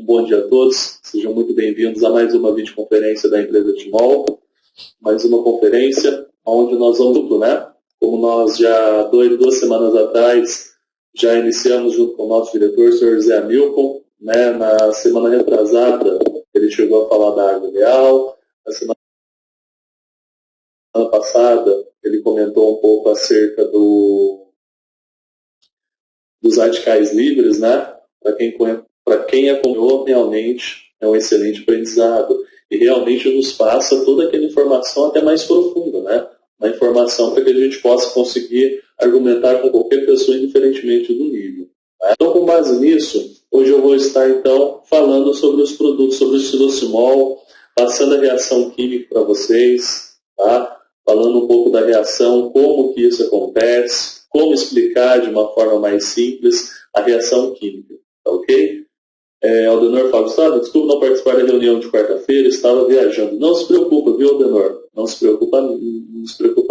um bom dia a todos. Sejam muito bem-vindos a mais uma videoconferência da empresa Timol. Mais uma conferência onde nós vamos, né? Como nós já duas semanas atrás já iniciamos junto com o nosso diretor, o Sr. José Hamilton, né? Na semana retrasada ele chegou a falar da água real. Na semana passada ele comentou um pouco acerca dos radicais livres, né? Para quem acompanhou, realmente é um excelente aprendizado. E realmente nos passa toda aquela informação até mais profunda, né? Uma informação para que a gente possa conseguir argumentar com qualquer pessoa, indiferentemente do nível. Tá? Então, com base nisso, hoje eu vou estar, então, falando sobre os produtos, sobre o silocimol, passando a reação química para vocês, tá? Falando um pouco da reação, como que isso acontece, como explicar de uma forma mais simples a reação química, tá ok? Aldenor Fábio Estado, desculpa não participar da reunião de quarta-feira, estava viajando. Não se preocupa, viu, Aldenor? Não se preocupa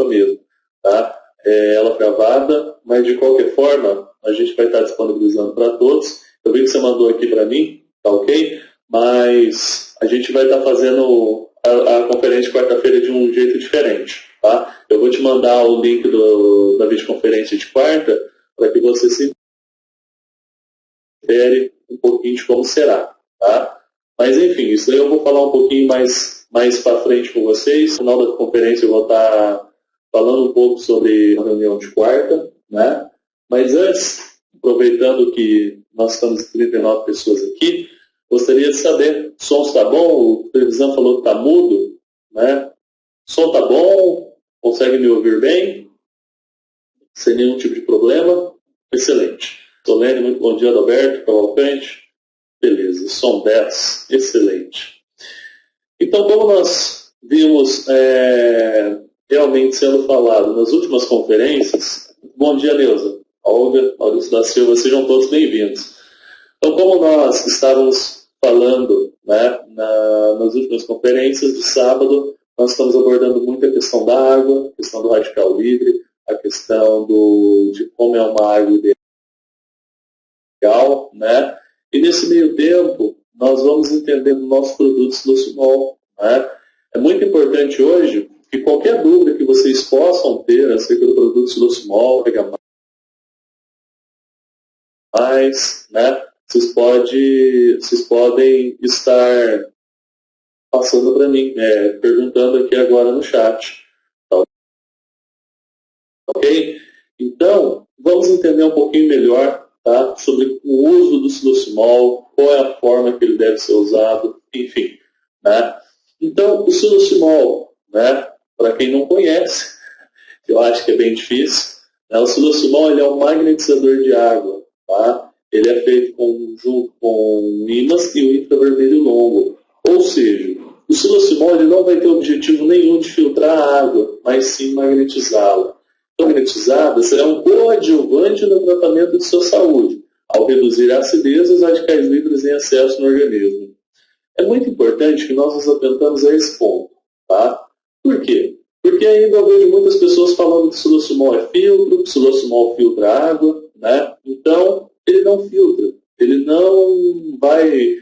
mesmo. Tá? Ela gravada, mas de qualquer forma, a gente vai estar disponibilizando para todos. Eu vi que você mandou aqui para mim, tá ok? Mas a gente vai estar fazendo a conferência de quarta-feira de um jeito diferente. Tá? Eu vou te mandar o link da videoconferência de quarta para que você se infere um pouquinho de como será, tá? Mas enfim, isso aí eu vou falar um pouquinho mais para frente com vocês. No final da conferência eu vou estar falando um pouco sobre a reunião de quarta, né? Mas antes, aproveitando que nós estamos 39 pessoas aqui, gostaria de saber, o som está bom? O televisão falou que está mudo, né? O som está bom? Consegue me ouvir bem? Sem nenhum tipo de problema? Excelente. Solene, muito bom dia, Adalberto, Cavalcante. Beleza, som 10, excelente. Então, como nós vimos realmente sendo falado nas últimas conferências, bom dia, Neuza, Olga, Maurício da Silva, sejam todos bem-vindos. Então, como nós estávamos falando, né, nas últimas conferências de sábado, nós estamos abordando muito a questão da água, a questão do radical livre, a questão de como é uma água ideal, né? E nesse meio tempo, nós vamos entender o nosso produto silocimol, né? É muito importante hoje que qualquer dúvida que vocês possam ter acerca do produto silocimol, mais, né? Vocês podem estar passando para mim, perguntando aqui agora no chat. Tá? Ok? Então, vamos entender um pouquinho melhor, tá? Sobre o uso do silocimol, qual é a forma que ele deve ser usado, enfim. Né? Então, o silocimol, né? Para quem não conhece, eu acho que é bem difícil, né? O silocimol ele é um magnetizador de água. Tá? Ele é feito junto com ímãs e o infravermelho longo. Ou seja, o silocimol ele não vai ter objetivo nenhum de filtrar a água, mas sim magnetizá-la. Magnetizada será um coadjuvante no tratamento de sua saúde, ao reduzir a acidez e os radicais livres em excesso no organismo. É muito importante que nós nos atentamos a esse ponto. Tá? Por quê? Porque ainda eu vejo muitas pessoas falando que silocimol é filtro, que silocimol filtra água, né? Então, ele não filtra. Ele não vai,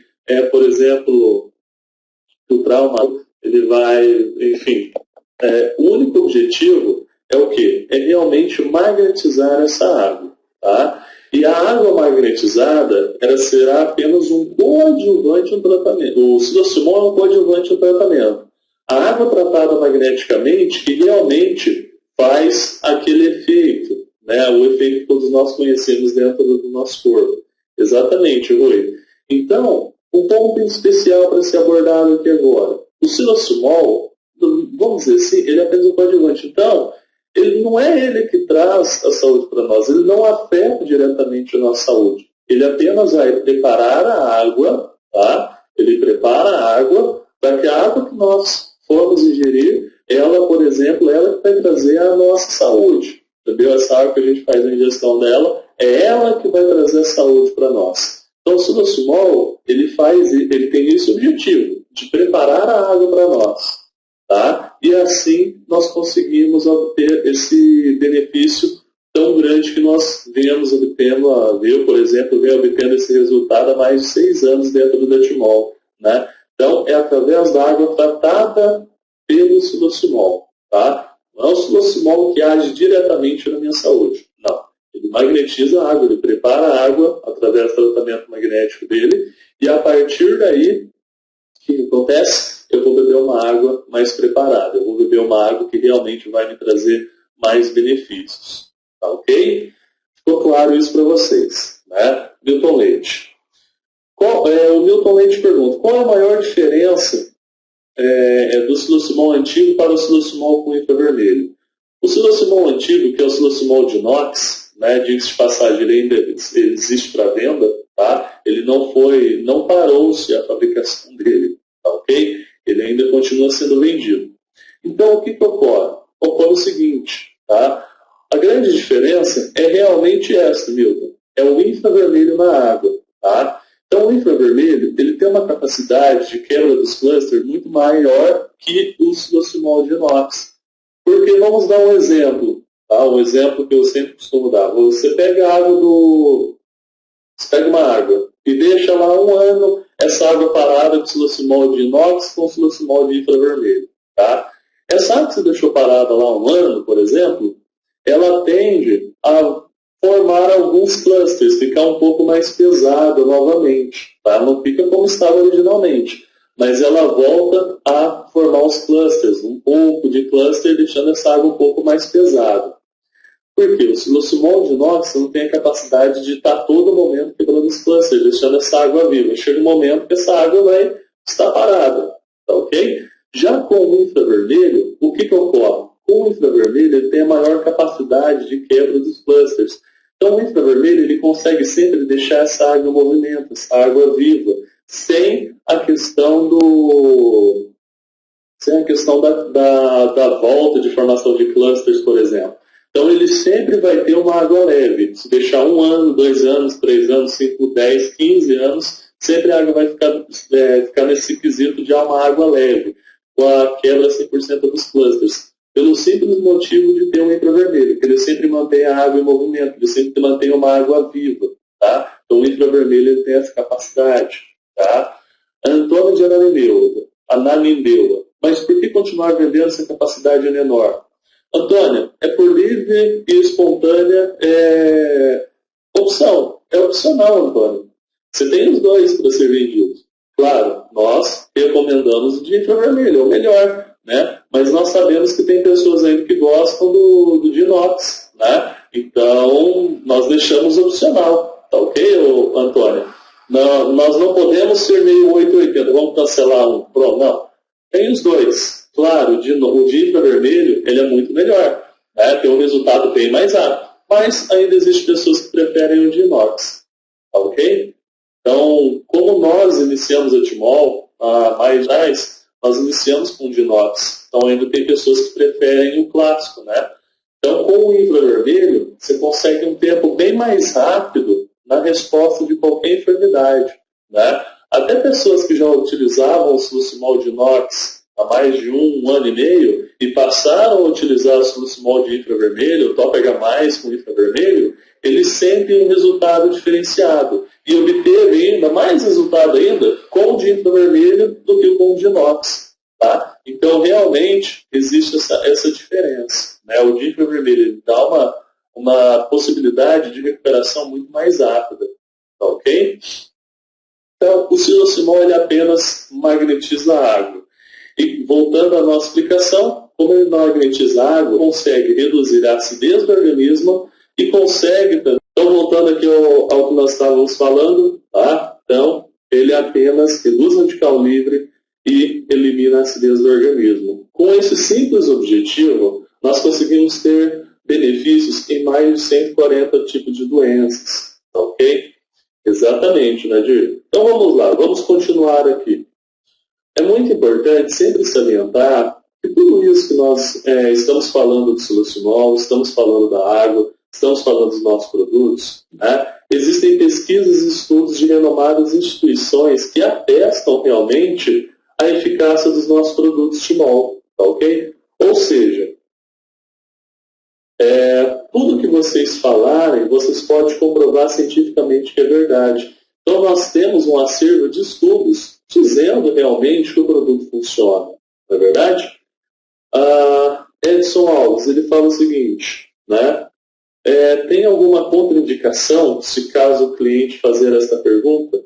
por exemplo, filtrar uma água. Ele vai, enfim. O único objetivo é o quê? É realmente magnetizar essa água. Tá? E a água magnetizada ela será apenas um coadjuvante no tratamento. O silocimol é um coadjuvante no tratamento. A água tratada magneticamente que realmente faz aquele efeito, né? O efeito que todos nós conhecemos dentro do nosso corpo. Exatamente, Rui. Então, um ponto especial para ser abordado aqui agora. O silocimol, vamos dizer assim, ele é apenas um coadjuvante. Então, ele não é ele que traz a saúde para nós, ele não afeta diretamente a nossa saúde. Ele apenas vai preparar a água, tá? Ele prepara a água para que a água que nós formos ingerir, ela, por exemplo, ela que vai trazer a nossa saúde. Entendeu? Essa água que a gente faz a ingestão dela, é ela que vai trazer a saúde para nós. Então, o silocimol, ele tem esse objetivo, de preparar a água para nós. Tá? E assim nós conseguimos obter esse benefício tão grande que nós viemos obtendo, eu, por exemplo, venho obtendo esse resultado há mais de 6 anos dentro do Detimol, né? Então, é através da água tratada pelo silocimol, tá? Não é o silocimol que age diretamente na minha saúde, não. Ele magnetiza a água, ele prepara a água através do tratamento magnético dele, e a partir daí, o que acontece? Eu vou beber uma água mais preparada, eu vou beber uma água que realmente vai me trazer mais benefícios, tá ok? Ficou claro isso para vocês, né? Milton Leite. O Milton Leite pergunta, qual é a maior diferença do silocimol antigo para o silocimol com infravermelho? O silocimol antigo, que é o silocimol de inox, né, diga-se de passagem, ele ainda existe para venda, tá? Ele não parou-se a fabricação dele, tá ok? Ele ainda continua sendo vendido. Então, o que ocorre? Ocorre o seguinte, tá? A grande diferença é realmente essa, Milton. É o infravermelho na água, tá? Então, o infravermelho ele tem uma capacidade de quebra dos clusters muito maior que o silocimol de inox. Porque vamos dar um exemplo, tá? Um exemplo que eu sempre costumo dar. Você pega uma água e deixa lá um ano essa água parada com silocimol de inox com silocimol de infravermelho, tá? Essa água que você deixou parada lá um ano, por exemplo, ela tende a formar alguns clusters, ficar um pouco mais pesada novamente, tá? Não fica como estava originalmente, mas ela volta a formar os clusters, um pouco de cluster, deixando essa água um pouco mais pesada. Por quê? O silocimol de inox não tem a capacidade de estar todo momento quebrando os clusters, deixando essa água viva. Chega um momento que essa água vai estar parada, tá ok? Já com o infravermelho, o que ocorre? Com o infravermelho, ele tem a maior capacidade de quebra dos clusters. Então, o infravermelho ele consegue sempre deixar essa água em movimento, essa água viva, sem a questão da volta de formação de clusters, por exemplo. Então, ele sempre vai ter uma água leve. Se deixar 1 ano, 2 anos, 3 anos, 5, 10, 15 anos, sempre a água vai ficar nesse quesito de uma água leve, com a quebra 100% dos clusters. Pelo simples motivo de ter um infravermelho, que ele sempre mantém a água em movimento, ele sempre mantém uma água viva, tá? Então o infravermelho ele tem essa capacidade, tá? Antônio de Ananindeua. Mas por que continuar vendendo se a capacidade é menor? Antônio, é por livre e espontânea opção. É opcional, Antônio. Você tem os dois para ser vendidos. Claro, nós recomendamos o de infravermelho, é o melhor, né? Mas nós sabemos que tem pessoas ainda que gostam do de inox, né? Então, nós deixamos opcional, tá ok, Antônio? Não, nós não podemos ser meio 880, vamos cancelar um. Pronto, não. Tem os dois. Claro, o de infravermelho ele é muito melhor, né? Tem um resultado bem mais rápido. Mas ainda existem pessoas que preferem o de inox, tá ok? Então, como nós iniciamos a Timol há mais atrás, nós iniciamos com o de inox. Então, ainda tem pessoas que preferem o clássico, né? Então, com o infravermelho, você consegue um tempo bem mais rápido na resposta de qualquer enfermidade, né? Até pessoas que já utilizavam o silocimol de inox há mais de 1 ano e meio e passaram a utilizar o silocimol de infravermelho, o Top H+, com infravermelho, eles sentem um resultado diferenciado. E obteve ainda mais resultado ainda com o de infravermelho do que com o de inox. Tá? Então, realmente, existe essa diferença. Né? O de infravermelho dá uma possibilidade de recuperação muito mais rápida. Tá, ok? Então, o silocimol ele apenas magnetiza a água. E, voltando à nossa explicação, como ele magnetiza a água, consegue reduzir a acidez do organismo e consegue também. Então, voltando aqui ao que nós estávamos falando, tá? Então, ele apenas reduz o radical livre e elimina a acidez do organismo. Com esse simples objetivo, nós conseguimos ter benefícios em mais de 140 tipos de doenças. Tá, ok? Exatamente, Nadir. Então, vamos lá, vamos continuar aqui. É muito importante sempre salientar que tudo isso que nós estamos falando do silocimol, estamos falando da água, estamos falando dos nossos produtos, né? Existem pesquisas e estudos de renomadas instituições que atestam realmente a eficácia dos nossos produtos Timol, tá ok? Ou seja, Tudo que vocês falarem, vocês podem comprovar cientificamente que é verdade. Então, nós temos um acervo de estudos dizendo realmente que o produto funciona. Não é verdade? Edson Alves, ele fala o seguinte, né? Tem alguma contraindicação, se caso o cliente fazer essa pergunta?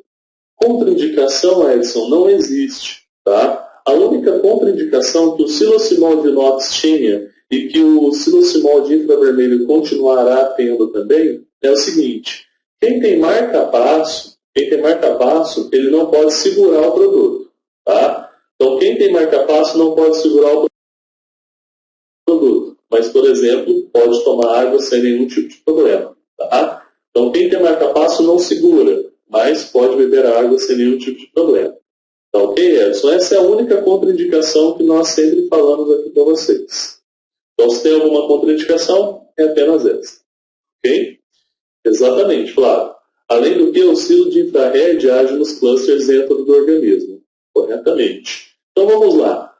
Contraindicação, Edson, não existe. Tá? A única contraindicação que o silosimol de inox tinha e que o silosimol de infravermelho continuará tendo também é o seguinte: quem tem marca-passo, ele não pode segurar o produto. Tá? Então, quem tem marca-passo não pode segurar o produto. Mas, por exemplo, pode tomar água sem nenhum tipo de problema. Tá? Então, quem tem marca-passo não segura, mas pode beber água sem nenhum tipo de problema. Tá ok, Edson? Essa é a única contraindicação que nós sempre falamos aqui para vocês. Então, se tem alguma contraindicação, é apenas essa. Ok? Exatamente, Flávio. Além do que, o silo de infrared age nos clusters dentro do organismo. Corretamente. Então, vamos lá.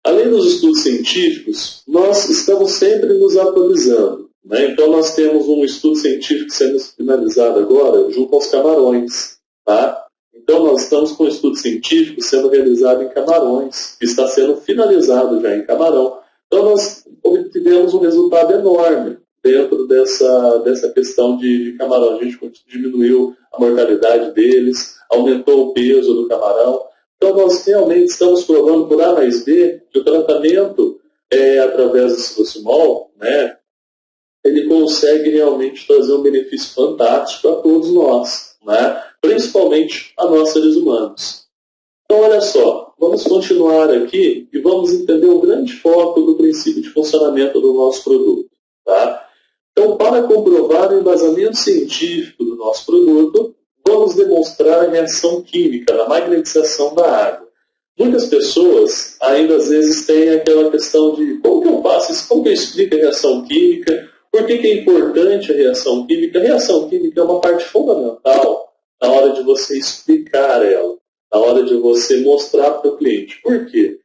Além dos estudos científicos, nós estamos sempre nos atualizando. Né? Então, nós temos um estudo científico sendo finalizado agora junto aos camarões. Tá? Então, nós estamos com um estudo científico sendo realizado em camarões, que está sendo finalizado já em camarão. Então, nós obtivemos um resultado enorme dentro dessa questão de camarão. A gente diminuiu a mortalidade deles, aumentou o peso do camarão. Então, nós realmente estamos provando por A mais B que o tratamento, através do silosimol, né, ele consegue realmente trazer um benefício fantástico a todos nós, né, principalmente a nós seres humanos. Então, olha só, vamos continuar aqui e vamos entender o grande foco do princípio de funcionamento do nosso produto. Tá? Então, para comprovar o embasamento científico do nosso produto, vamos demonstrar a reação química na magnetização da água. Muitas pessoas ainda às vezes têm aquela questão de como que eu faço isso, como que eu explico a reação química, por que é importante a reação química? A reação química é uma parte fundamental na hora de você explicar ela, na hora de você mostrar para o cliente. Por quê?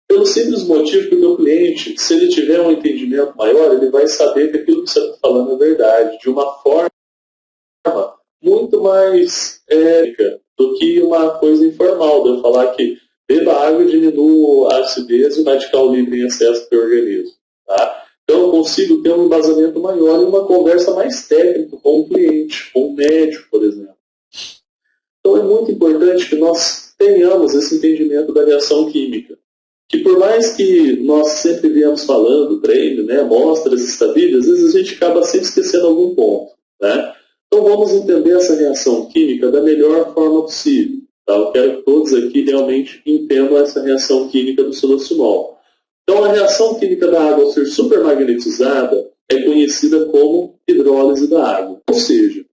Pelo simples motivo que o teu cliente, se ele tiver um entendimento maior, ele vai saber que aquilo que você está falando é verdade, de uma forma muito mais ética do que uma coisa informal, de eu falar que beba água e diminua a acidez e o radical livre em excesso do teu organismo. Tá? Então eu consigo ter um embasamento maior e uma conversa mais técnica com o cliente, com o médico, por exemplo. Então é muito importante que nós tenhamos esse entendimento da reação química. Que por mais que nós sempre viemos falando, treino, né, amostras, estabilhas, às vezes a gente acaba sempre esquecendo algum ponto. Né? Então vamos entender essa reação química da melhor forma possível. Tá? Eu quero que todos aqui realmente entendam essa reação química do silosimol. Então a reação química da água ao ser supermagnetizada é conhecida como hidrólise da água. Ou seja,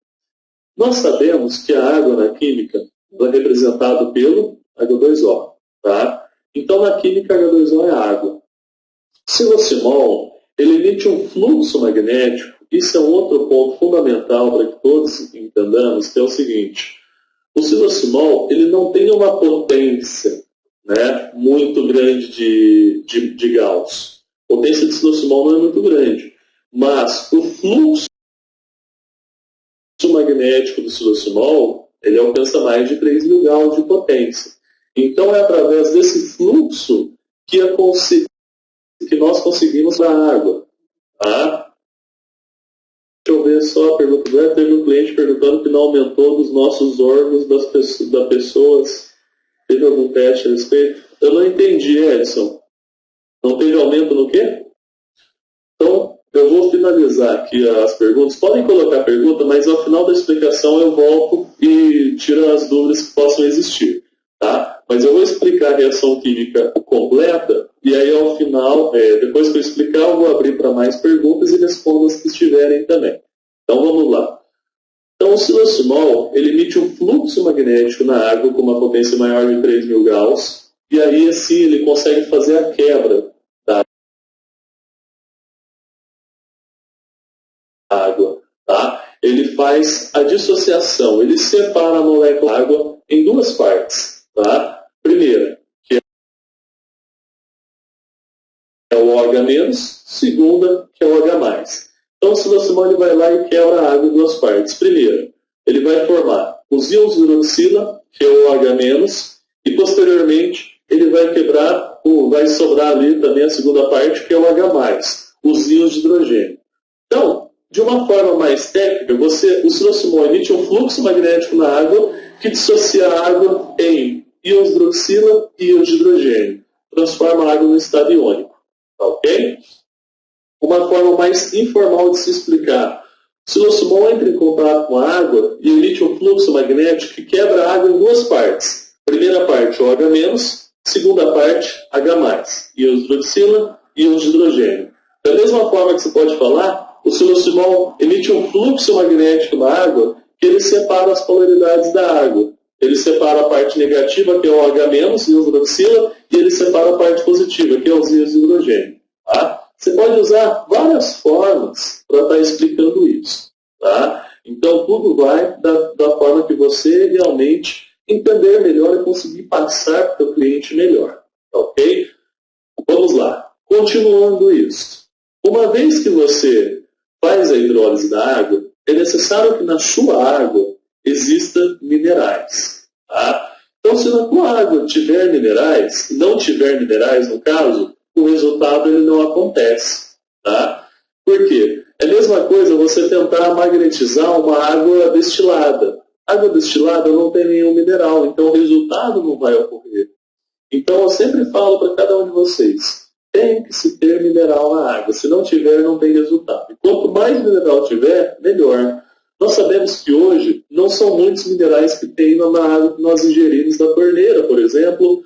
nós sabemos que a água na química é representada pelo H2O. Tá? Então, na química, H2O é água. Silosimol, ele emite um fluxo magnético. Isso é um outro ponto fundamental para que todos entendamos, que é o seguinte. O silosimol, ele não tem uma potência, né, muito grande de Gauss. A potência de silosimol não é muito grande. Mas o fluxo magnético do silosimol, ele alcança mais de 3.000 Gauss de potência. Então, é através desse fluxo que nós conseguimos a água. Tá? Deixa eu ver só a pergunta. Teve um cliente perguntando que não aumentou dos nossos órgãos das pessoas. Teve algum teste a respeito? Eu não entendi, Edson. Não teve aumento no quê? Então, eu vou finalizar aqui as perguntas. Podem colocar a pergunta, mas ao final da explicação eu volto e tiro as dúvidas que possam existir. Tá? Mas eu vou explicar a reação química completa e aí ao final, depois que eu explicar, eu vou abrir para mais perguntas e respondo as que estiverem também. Então vamos lá. Então o silosimol, ele emite um fluxo magnético na água com uma potência maior de 3.000 Gauss e aí assim ele consegue fazer a quebra da água. Tá? Ele faz a dissociação, ele separa a molécula de água em duas partes. Tá? Primeira, que é o o H-, segunda, que é o H+. Então o silocimol ele vai lá e quebra a água em duas partes. Primeiro, ele vai formar os íons de hidroxila, que é o H-, e posteriormente ele vai quebrar, vai sobrar ali também a segunda parte, que é o H+, os íons de hidrogênio. Então, de uma forma mais técnica, o silocimol emite um fluxo magnético na água que dissocia a água em íons de hidroxila e íons de hidrogênio. Transforma a água no estado iônico. Ok? Uma forma mais informal de se explicar. O silocimol entra em contato com a água e emite um fluxo magnético que quebra a água em duas partes. Primeira parte, o H-, segunda parte, H+, íons de hidroxila e íons de hidrogênio. Da mesma forma que você pode falar, o silocimol emite um fluxo magnético na água que ele separa as polaridades da água. Ele separa a parte negativa, que é o H-, íons de hidroxila, e ele separa a parte positiva, que é os íons de hidrogênio. Tá? Você pode usar várias formas para estar explicando isso. Tá? Então, tudo vai da forma que você realmente entender melhor e conseguir passar para o cliente melhor. Ok? Vamos lá. Continuando isso. Uma vez que você faz a hidrólise da água, é necessário que na sua água existam minerais. Tá? Então, se na tua água tiver minerais, não tiver minerais, no caso, o resultado ele não acontece. Tá? Por quê? É a mesma coisa você tentar magnetizar uma água destilada. Água destilada não tem nenhum mineral, então o resultado não vai ocorrer. Então, eu sempre falo para cada um de vocês, tem que se ter mineral na água. Se não tiver, não tem resultado. E quanto mais mineral tiver, melhor. Nós sabemos que hoje não são muitos minerais que tem na água que nós ingerimos da torneira, por exemplo,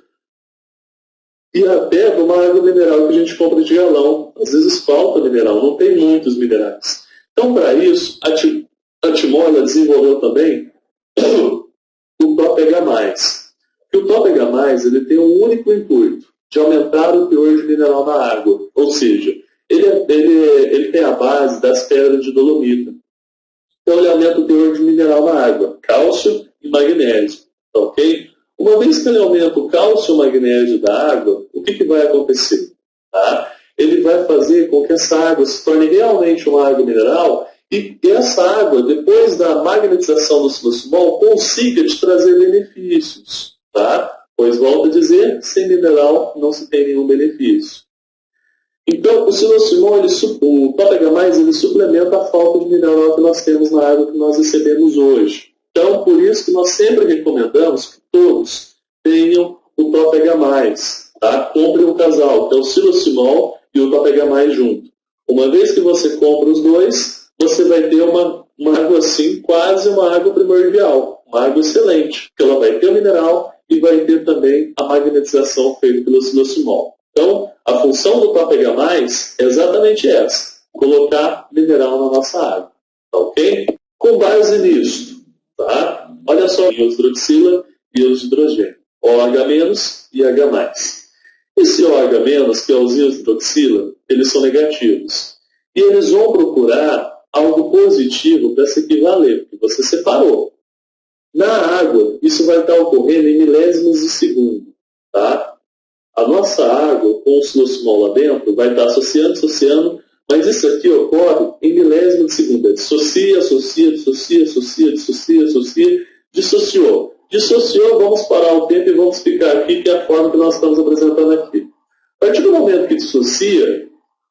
e até de uma água mineral que a gente compra de galão. Às vezes falta mineral, não tem muitos minerais. Então, para isso, a Timola desenvolveu também o TOP-H+. E o TOP-H+, ele tem um único intuito, de aumentar o teor de mineral na água. Ou seja, ele tem a base das pedras de dolomita. Então, ele aumenta o teor de mineral na água, cálcio e magnésio. Ok? Uma vez que ele aumenta o cálcio e o magnésio da água, o que vai acontecer? Tá? Ele vai fazer com que essa água se torne realmente uma água mineral e essa água, depois da magnetização do silocimol, consiga te trazer benefícios. Tá? Pois, volto a dizer, sem mineral não se tem nenhum benefício. Então, o silocimol, o TOP-H+, ele suplementa a falta de mineral que nós temos na água que nós recebemos hoje. Então, por isso que nós sempre recomendamos que todos tenham o TOP-H+. Tá? Compre um casal, que é o silocimol e o TOP-H+ junto. Uma vez que você compra os dois, você vai ter uma água assim, quase uma água primordial, uma água excelente, porque ela vai ter o mineral e vai ter também a magnetização feita pelo silocimol. Então, a função do TOP-H+ é exatamente essa, colocar mineral na nossa água. Tá ok? Com base nisso, tá? Olha só, íons de hidroxila e íons de hidrogênio, OH- e H+. Esse OH-, que é os íons de hidroxila, eles são negativos. E eles vão procurar algo positivo para se equivaler, que você separou. Na água, isso vai estar ocorrendo em milésimos de segundo. Tá? A nossa água, com o silocimol lá dentro, vai estar associando, mas isso aqui ocorre em milésimos de segundo. Dissocia, dissociou. Dissociou, vamos parar o tempo e vamos explicar aqui que é a forma que nós estamos apresentando aqui. A partir do momento que dissocia,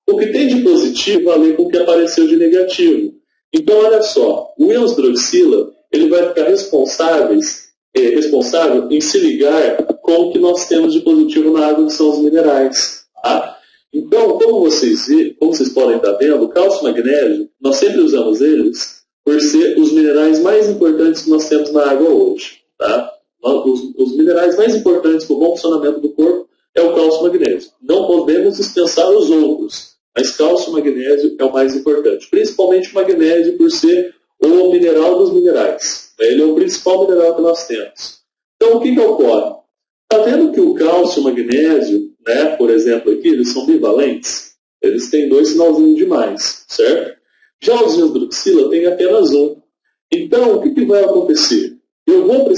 o que tem de positivo vai ler com o que apareceu de negativo. Então, olha só, o íon hidroxila ele vai ficar responsável em se ligar com o que nós temos de positivo na água, que são os minerais. Tá? Então, como vocês podem estar vendo, o cálcio e o magnésio, nós sempre usamos eles por ser os minerais mais importantes que nós temos na água hoje. Tá? Os minerais mais importantes para o bom funcionamento do corpo é o cálcio e o magnésio. Não podemos dispensar os outros, mas cálcio e magnésio é o mais importante. Principalmente o magnésio por ser o mineral dos minerais. Ele é o principal mineral que nós temos. Então, o que ocorre? Está vendo que o cálcio e o magnésio, né, por exemplo, aqui, eles são bivalentes? Eles têm 2 sinalzinhos de mais, certo? Já os íons de hidroxila têm apenas um. Então, o que vai acontecer? Eu vou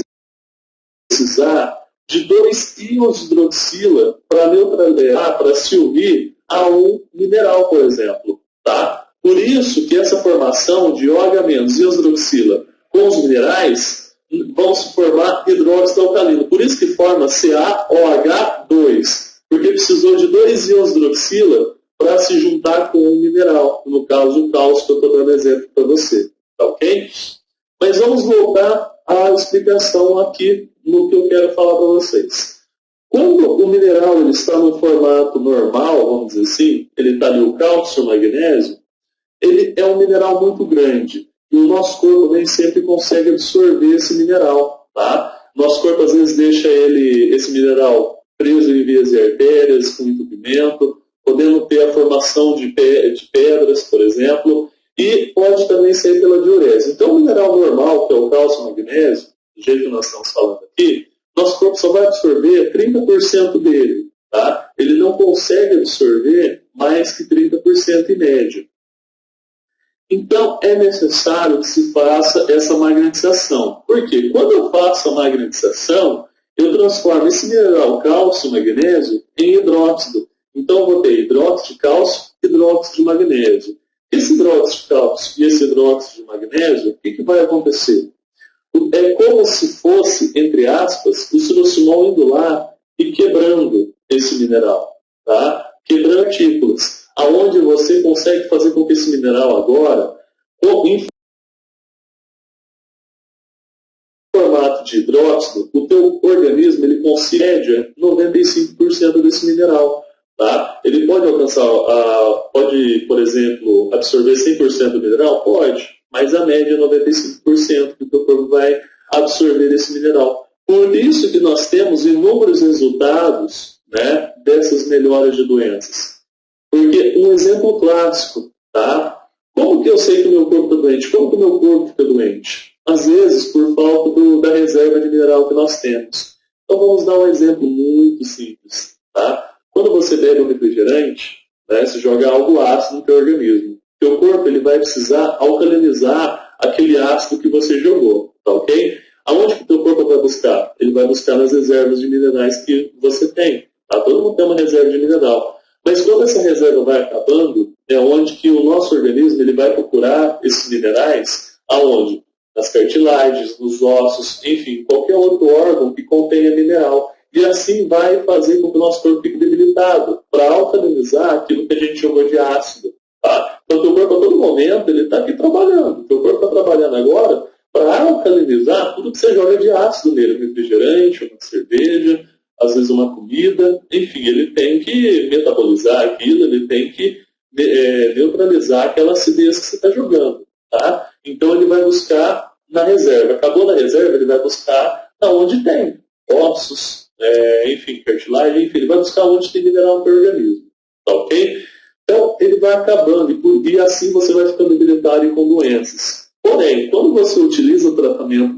precisar de 2 íons de hidroxila para neutralizar, para se unir a um mineral, por exemplo. Tá? Por isso que essa formação de OH- e hidroxila com os minerais vão se formar hidróxido alcalino. Por isso que forma CaOH2, porque precisou de 2 íons de hidroxila para se juntar com um mineral. No caso, o cálcio, que eu estou dando exemplo para você. Tá ok? Mas vamos voltar à explicação aqui no que eu quero falar para vocês. Quando o mineral ele está no formato normal, vamos dizer assim, ele está ali o cálcio e o magnésio, ele é um mineral muito grande. E o nosso corpo nem sempre consegue absorver esse mineral. Tá? Nosso corpo às vezes deixa esse mineral preso em vias e artérias, com entupimento, podendo ter a formação de pedras, por exemplo, e pode também sair pela diurese. Então, o mineral normal, que é o cálcio e o magnésio, do jeito que nós estamos falando aqui, nosso corpo só vai absorver 30% dele. Tá? Ele não consegue absorver mais que 30% em média. Então, é necessário que se faça essa magnetização. Por quê? Quando eu faço a magnetização, eu transformo esse mineral cálcio e magnésio em hidróxido. Então, eu vou ter hidróxido de cálcio e hidróxido de magnésio. Esse hidróxido de cálcio e esse hidróxido de magnésio, o que vai acontecer? É como se fosse, entre aspas, o silosimol indo lá e quebrando esse mineral. Tá? Quebrando partículas. Aonde você consegue fazer com que esse mineral agora, em formato de hidróxido, o teu organismo ele concede 95% desse mineral. Tá? Ele pode alcançar, pode, por exemplo, absorver 100% do mineral? Pode, mas a média é 95% que o teu corpo vai absorver esse mineral. Por isso que nós temos inúmeros resultados, né, dessas melhoras de doenças. Porque um exemplo clássico, tá? Como que eu sei que o meu corpo está doente? Como que o meu corpo fica doente? Às vezes, por falta da reserva de mineral que nós temos. Então, vamos dar um exemplo muito simples, tá? Quando você bebe um refrigerante, né, você joga algo ácido no teu organismo. O teu corpo ele vai precisar alcalinizar aquele ácido que você jogou, tá ok? Aonde que o teu corpo vai buscar? Ele vai buscar nas reservas de minerais que você tem. Tá? Todo mundo tem uma reserva de mineral. Mas quando essa reserva vai acabando, é onde que o nosso organismo ele vai procurar esses minerais, aonde? Nas cartilagens, nos ossos, enfim, qualquer outro órgão que contenha mineral. E assim vai fazer com que o nosso corpo fique debilitado, para alcalinizar aquilo que a gente chamou de ácido. Tá? Então, o teu corpo, a todo momento, ele está aqui trabalhando. O teu corpo está trabalhando agora para alcalinizar tudo que você joga de ácido nele, um refrigerante, uma cerveja, às vezes uma comida, enfim, ele tem que metabolizar aquilo, ele tem que neutralizar aquela acidez que você está jogando. Tá? Então ele vai buscar na reserva. Acabou na reserva, ele vai buscar onde tem ossos, enfim, cartilagem, enfim, ele vai buscar onde tem mineral no teu organismo. Tá ok? Então ele vai acabando e assim você vai ficando debilitado e com doenças. Porém, quando você utiliza o tratamento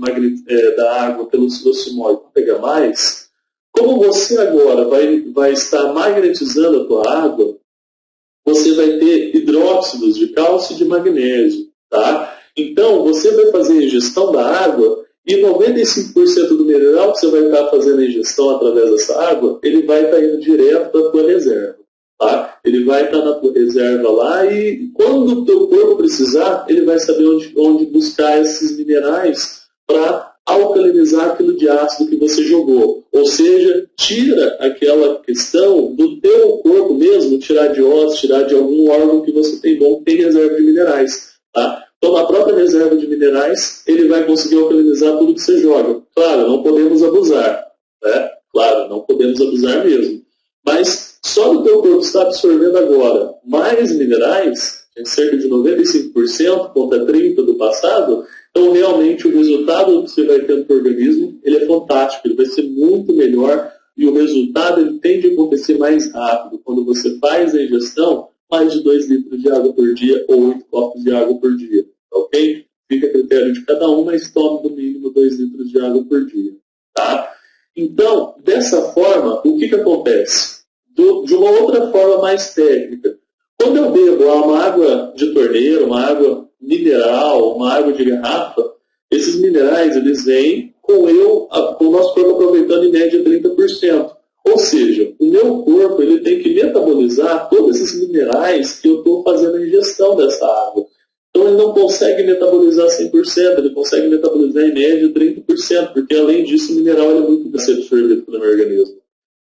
da água pelo silosimol para pegar mais, como você agora vai estar magnetizando a tua água, você vai ter hidróxidos de cálcio e de magnésio. Tá? Então, você vai fazer a ingestão da água e 95% do mineral que você vai estar fazendo a ingestão através dessa água, ele vai estar indo direto para a tua reserva. Tá? Ele vai estar na tua reserva lá e quando o teu corpo precisar, ele vai saber onde buscar esses minerais para alcalinizar aquilo de ácido que você jogou. Ou seja, tira aquela questão do teu corpo mesmo, tirar de ossos, tirar de algum órgão que você tem bom, que tem reserva de minerais. Tá? Então, na própria reserva de minerais, ele vai conseguir alcalinizar tudo que você joga. Claro, não podemos abusar. Né? Claro, não podemos abusar mesmo. Mas só o teu corpo está absorvendo agora mais minerais, em cerca de 95% contra 30% do passado, então realmente o resultado que você vai ter no teu organismo, ele é fantástico, ele vai ser muito melhor e o resultado ele tende a acontecer mais rápido. Quando você faz a ingestão, mais de 2 litros de água por dia ou 8 copos de água por dia, ok? Fica a critério de cada um, mas tome no mínimo 2 litros de água por dia, tá? Então, dessa forma, o que acontece? De uma outra forma mais técnica, quando eu bebo uma água de torneira, uma água mineral, uma água de garrafa, esses minerais eles vêm com o nosso corpo aproveitando em média 30%. Ou seja, o meu corpo ele tem que metabolizar todos esses minerais que eu estou fazendo a ingestão dessa água. Então ele não consegue metabolizar 100%, ele consegue metabolizar em média 30%, porque além disso o mineral é muito absorvido pelo meu organismo.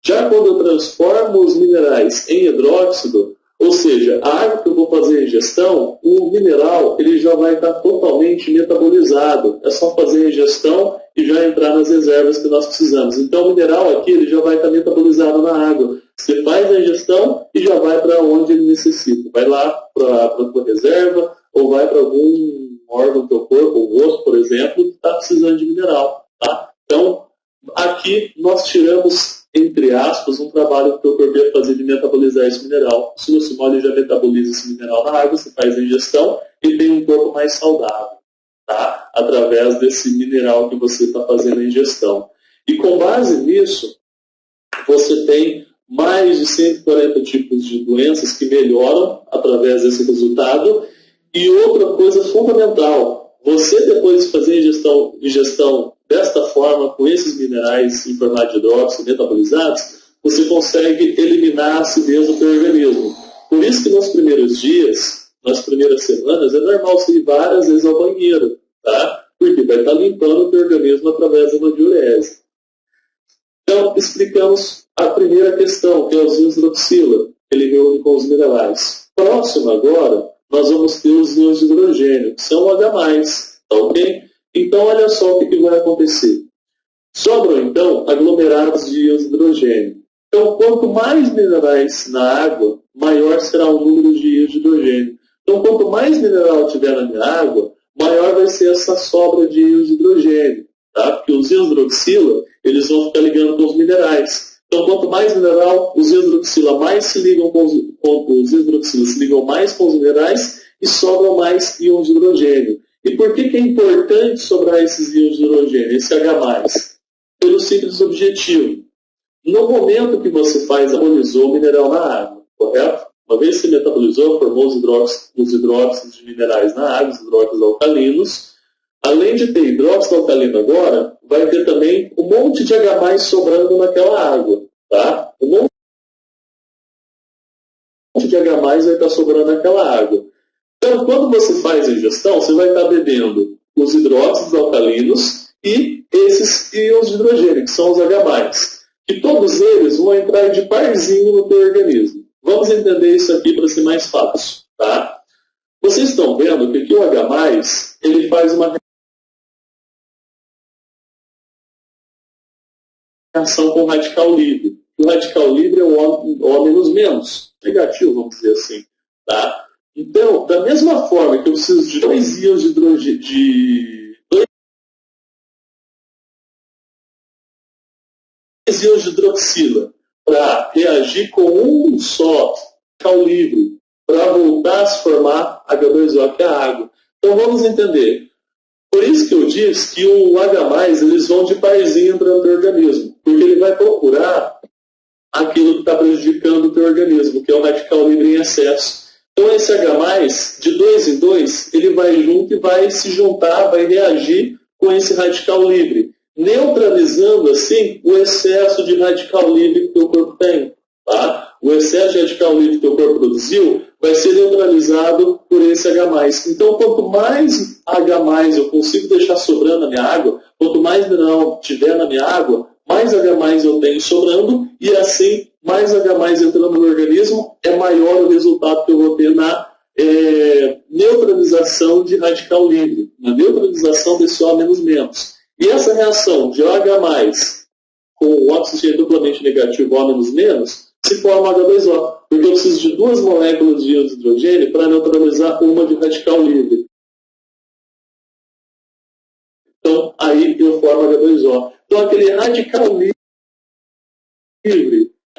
Já quando eu transformo os minerais em hidróxido, ou seja, a água que eu vou fazer a ingestão, o mineral ele já vai estar totalmente metabolizado. É só fazer a ingestão e já entrar nas reservas que nós precisamos. Então o mineral aqui ele já vai estar metabolizado na água. Você faz a ingestão e já vai para onde ele necessita. Vai lá para a tua reserva ou vai para algum órgão do teu corpo, o osso, por exemplo, que está precisando de mineral. Tá? Então, aqui nós tiramos, entre aspas, um trabalho que o teu corpo ia fazer de metabolizar esse mineral. O silosimol já metaboliza esse mineral na água, você faz a ingestão e tem um corpo mais saudável, tá? Através desse mineral que você está fazendo a ingestão. E com base nisso, você tem mais de 140 tipos de doenças que melhoram através desse resultado. E outra coisa fundamental, você depois de fazer a ingestão desta forma, com esses minerais em formato de hidróxido metabolizados, você consegue eliminar a acidez do teu organismo. Por isso que nos primeiros dias, nas primeiras semanas, é normal você ir várias vezes ao banheiro, tá? Porque vai estar limpando o teu organismo através da uma diurese. Então, explicamos a primeira questão, que é os íons hidroxila, que ele reúne com os minerais. Próximo agora, nós vamos ter os íons de hidrogênio, que são o H+, tá ok? Então, olha só o que vai acontecer. Sobram, então, aglomerados de íons de hidrogênio. Então, quanto mais minerais na água, maior será o número de íons de hidrogênio. Então, quanto mais mineral tiver na minha água, maior vai ser essa sobra de íons de hidrogênio. Tá? Porque os íons hidroxila, eles vão ficar ligando com os minerais. Então, quanto mais mineral, os íons hidroxila mais se ligam com os íons hidroxila se ligam mais com os minerais e sobram mais íons de hidrogênio. E por que é importante sobrar esses íons de hidrogênio, esse H+? Pelo simples objetivo. No momento que você metabolizou o mineral na água, correto? Uma vez que você metabolizou, formou os hidróxidos de minerais na água, os hidróxidos alcalinos. Além de ter hidróxido alcalino agora, vai ter também um monte de H+ sobrando naquela água. Tá? Um monte de H+ vai estar sobrando naquela água. Então, quando você faz a ingestão, você vai estar bebendo os hidróxidos alcalinos e esses íons de hidrogênio, que são os H+. E todos eles vão entrar de parzinho no teu organismo. Vamos entender isso aqui para ser mais fácil. Tá? Vocês estão vendo que aqui o H+, ele faz uma reação com o radical livre. O radical livre é o O menos, negativo, vamos dizer assim. Tá? Então, da mesma forma que eu preciso de 2 íons de hidrogênio, dois íons de hidroxila para reagir com um só radical livre para voltar a se formar H2O, que é a água. Então, vamos entender. Por isso que eu disse que o H+, eles vão de parzinho entrando no teu organismo, porque ele vai procurar aquilo que está prejudicando o teu organismo, que é o radical livre em excesso. Então, esse H+, de 2 em 2, ele vai junto e vai se juntar, vai reagir com esse radical livre, neutralizando, assim, o excesso de radical livre que o teu corpo tem. Tá? O excesso de radical livre que o teu corpo produziu vai ser neutralizado por esse H+. Então, quanto mais H+ eu consigo deixar sobrando na minha água, quanto mais mineral tiver na minha água, mais H+ eu tenho sobrando, e assim, mais H+ entrando no organismo, é maior o resultado que eu vou ter na neutralização de radical livre, na neutralização desse O menos. E essa reação de OH+, com o oxigênio duplamente negativo O menos, se forma H2O, porque eu preciso de 2 moléculas de íons de hidrogênio para neutralizar uma de radical livre. Então, aí eu formo H2O. Então, aquele radical livre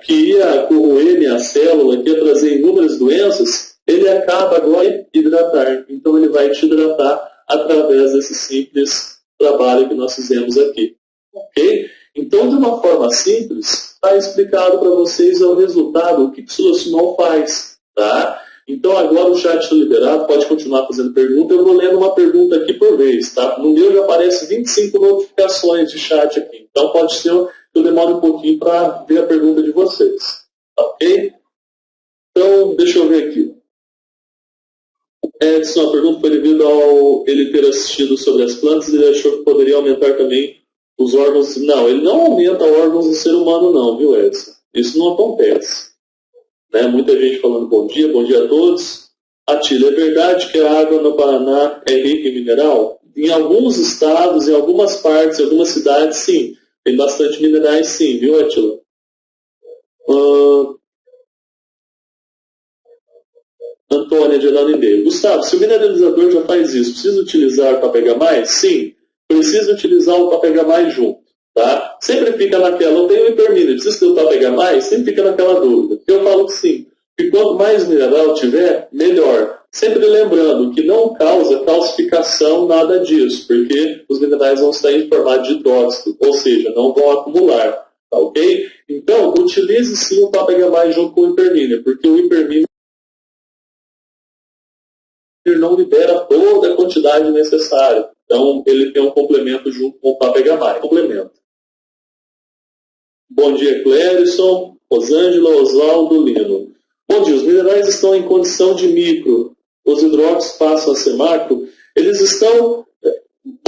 que ia corroer minha célula, que ia trazer inúmeras doenças, ele acaba agora hidratar. Então, ele vai te hidratar através desse simples trabalho que nós fizemos aqui. Ok? Então, de uma forma simples, está explicado para vocês o resultado, o que o silosimol faz. Tá? Então, agora o chat está liberado, pode continuar fazendo pergunta. Eu vou lendo uma pergunta aqui por vez. Tá? No meu já aparece 25 notificações de chat aqui. Então, pode ser eu demoro um pouquinho para ver a pergunta de vocês. Ok? Então, deixa eu ver aqui. Edson, a pergunta foi devido ao ele ter assistido sobre as plantas e ele achou que poderia aumentar também os órgãos. Não, ele não aumenta órgãos do ser humano não, viu, Edson? Isso não acontece. Né? Muita gente falando bom dia a todos. Atila, é verdade que a água no Paraná é rica em mineral? Em alguns estados, em algumas partes, em algumas cidades, sim. Tem bastante minerais, sim, viu, Atila? Antônia de Ananindeiro. Gustavo, se o mineralizador já faz isso, precisa utilizar para pegar mais? Sim, precisa utilizar o para pegar mais junto. Tá? Sempre fica naquela, eu tenho hipermínio, precisa ter o para pegar mais? Sempre fica naquela dúvida. Eu falo que sim. E quanto mais mineral tiver, melhor. Sempre lembrando que não causa calcificação nada disso, porque os minerais vão estar em formato de hidróxido, ou seja, não vão acumular. Tá ok? Então, utilize sim o para pegar mais junto com o hipermínio, porque o hipermínio ele não libera toda a quantidade necessária. Então, ele tem um complemento junto com o Papegamai. Complemento. Bom dia, Clérison, Rosângela, Oswaldo, Lino. Bom dia, os minerais estão em condição de micro. Os hidróxidos passam a ser macro. Eles estão,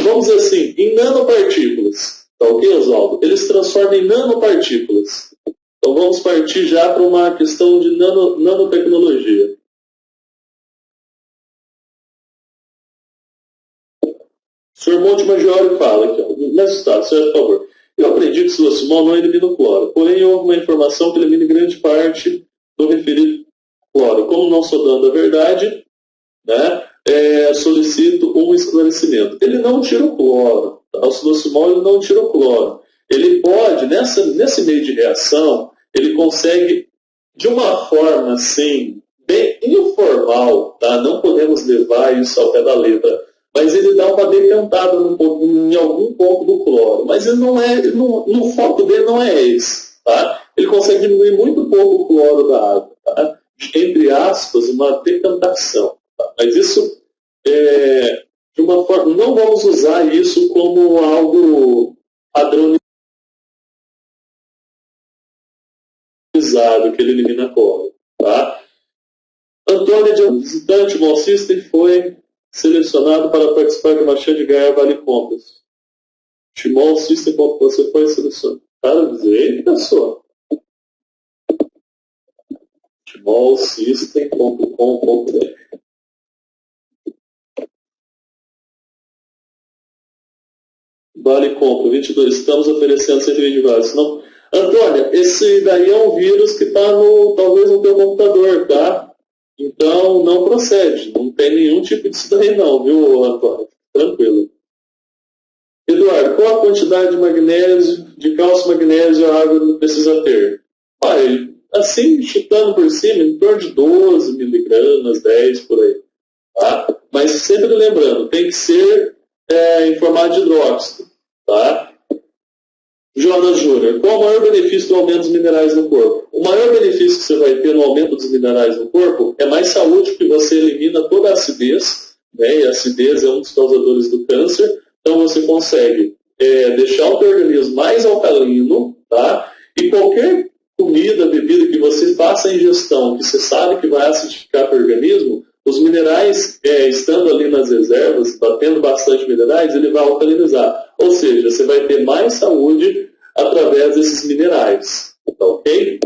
vamos dizer assim, em nanopartículas. Tá ok, Oswaldo? Eles se transformam em nanopartículas. Então, vamos partir já para uma questão de nanotecnologia. O senhor Monte Maggiore fala aqui, nesse estado, senhor, por favor. Eu aprendi que o silocimol não elimina o cloro, porém houve uma informação que elimina grande parte do referido cloro. Como não sou dono da verdade, né, solicito um esclarecimento. Ele não tira o cloro. Tá? O silocimol ele não tira o cloro. Ele pode, nesse meio de reação, ele consegue, de uma forma assim, bem informal, tá? Não podemos levar isso ao pé da letra, mas ele dá uma decantada em algum ponto do cloro. Mas ele não é, no foco dele não é esse. Tá? Ele consegue diminuir muito pouco o cloro da água. Tá? Entre aspas, uma decantação. Tá? Mas isso, de uma forma, não vamos usar isso como algo padronizado que ele elimina cloro. Tá? Antônio de visitante bolsista foi selecionado para participar de uma chá de Gaia Vale Compras. Timon System, você foi selecionado. Cara, eita só. timonsystem.com.br. Vale compra, 22. Estamos oferecendo 120 vagas. Não... Antônia, esse daí é um vírus que está talvez no teu computador, tá? Então não procede. Não tem nenhum tipo disso daí não, viu, Antônia? Tranquilo. Eduardo, qual a quantidade de magnésio, de cálcio, magnésio a água precisa ter? Pai, assim, chutando por cima, em torno de 12 miligramas, 10 por aí. Tá? Mas sempre lembrando, tem que ser em formato de hidróxido. Tá? Jonas Júnior, qual o maior benefício do aumento dos minerais no corpo? O maior benefício que você vai ter no aumento dos minerais no corpo é mais saúde, porque você elimina toda a acidez, né? E a acidez é um dos causadores do câncer. Então você consegue deixar o teu organismo mais alcalino, tá? E qualquer comida, bebida que você faça a ingestão, que você sabe que vai acidificar o organismo, os minerais, estando ali nas reservas, batendo bastante minerais, ele vai alcalinizar. Ou seja, você vai ter mais saúde através desses minerais. Tá ok?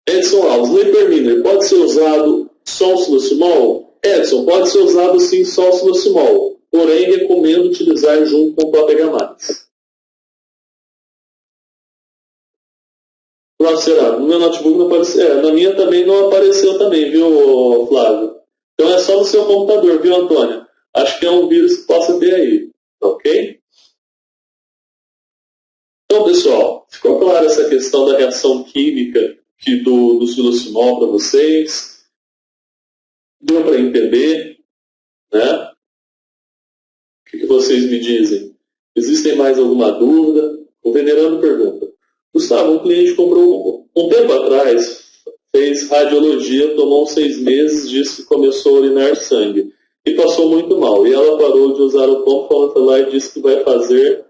Edson Alves, no hiperminer, pode ser usado só o silocimol? Edson, pode ser usado sim só o silocimol. Porém, recomendo utilizar junto com o Propegamax. Será? No meu notebook não apareceu. Na minha também não apareceu também, viu, Flávio? Então é só no seu computador, viu, Antônio? Acho que é um vírus que possa ter aí. Ok? Então, pessoal, ficou clara essa questão da reação química do silocimol para vocês? Deu para entender? Né? O que vocês me dizem? Existem mais alguma dúvida? O Venerando pergunta. Gustavo, um cliente comprou um tempo atrás, fez radiologia, tomou 6 meses, disse que começou a urinar sangue e passou muito mal. E ela parou de usar o pompo lá e disse que vai fazer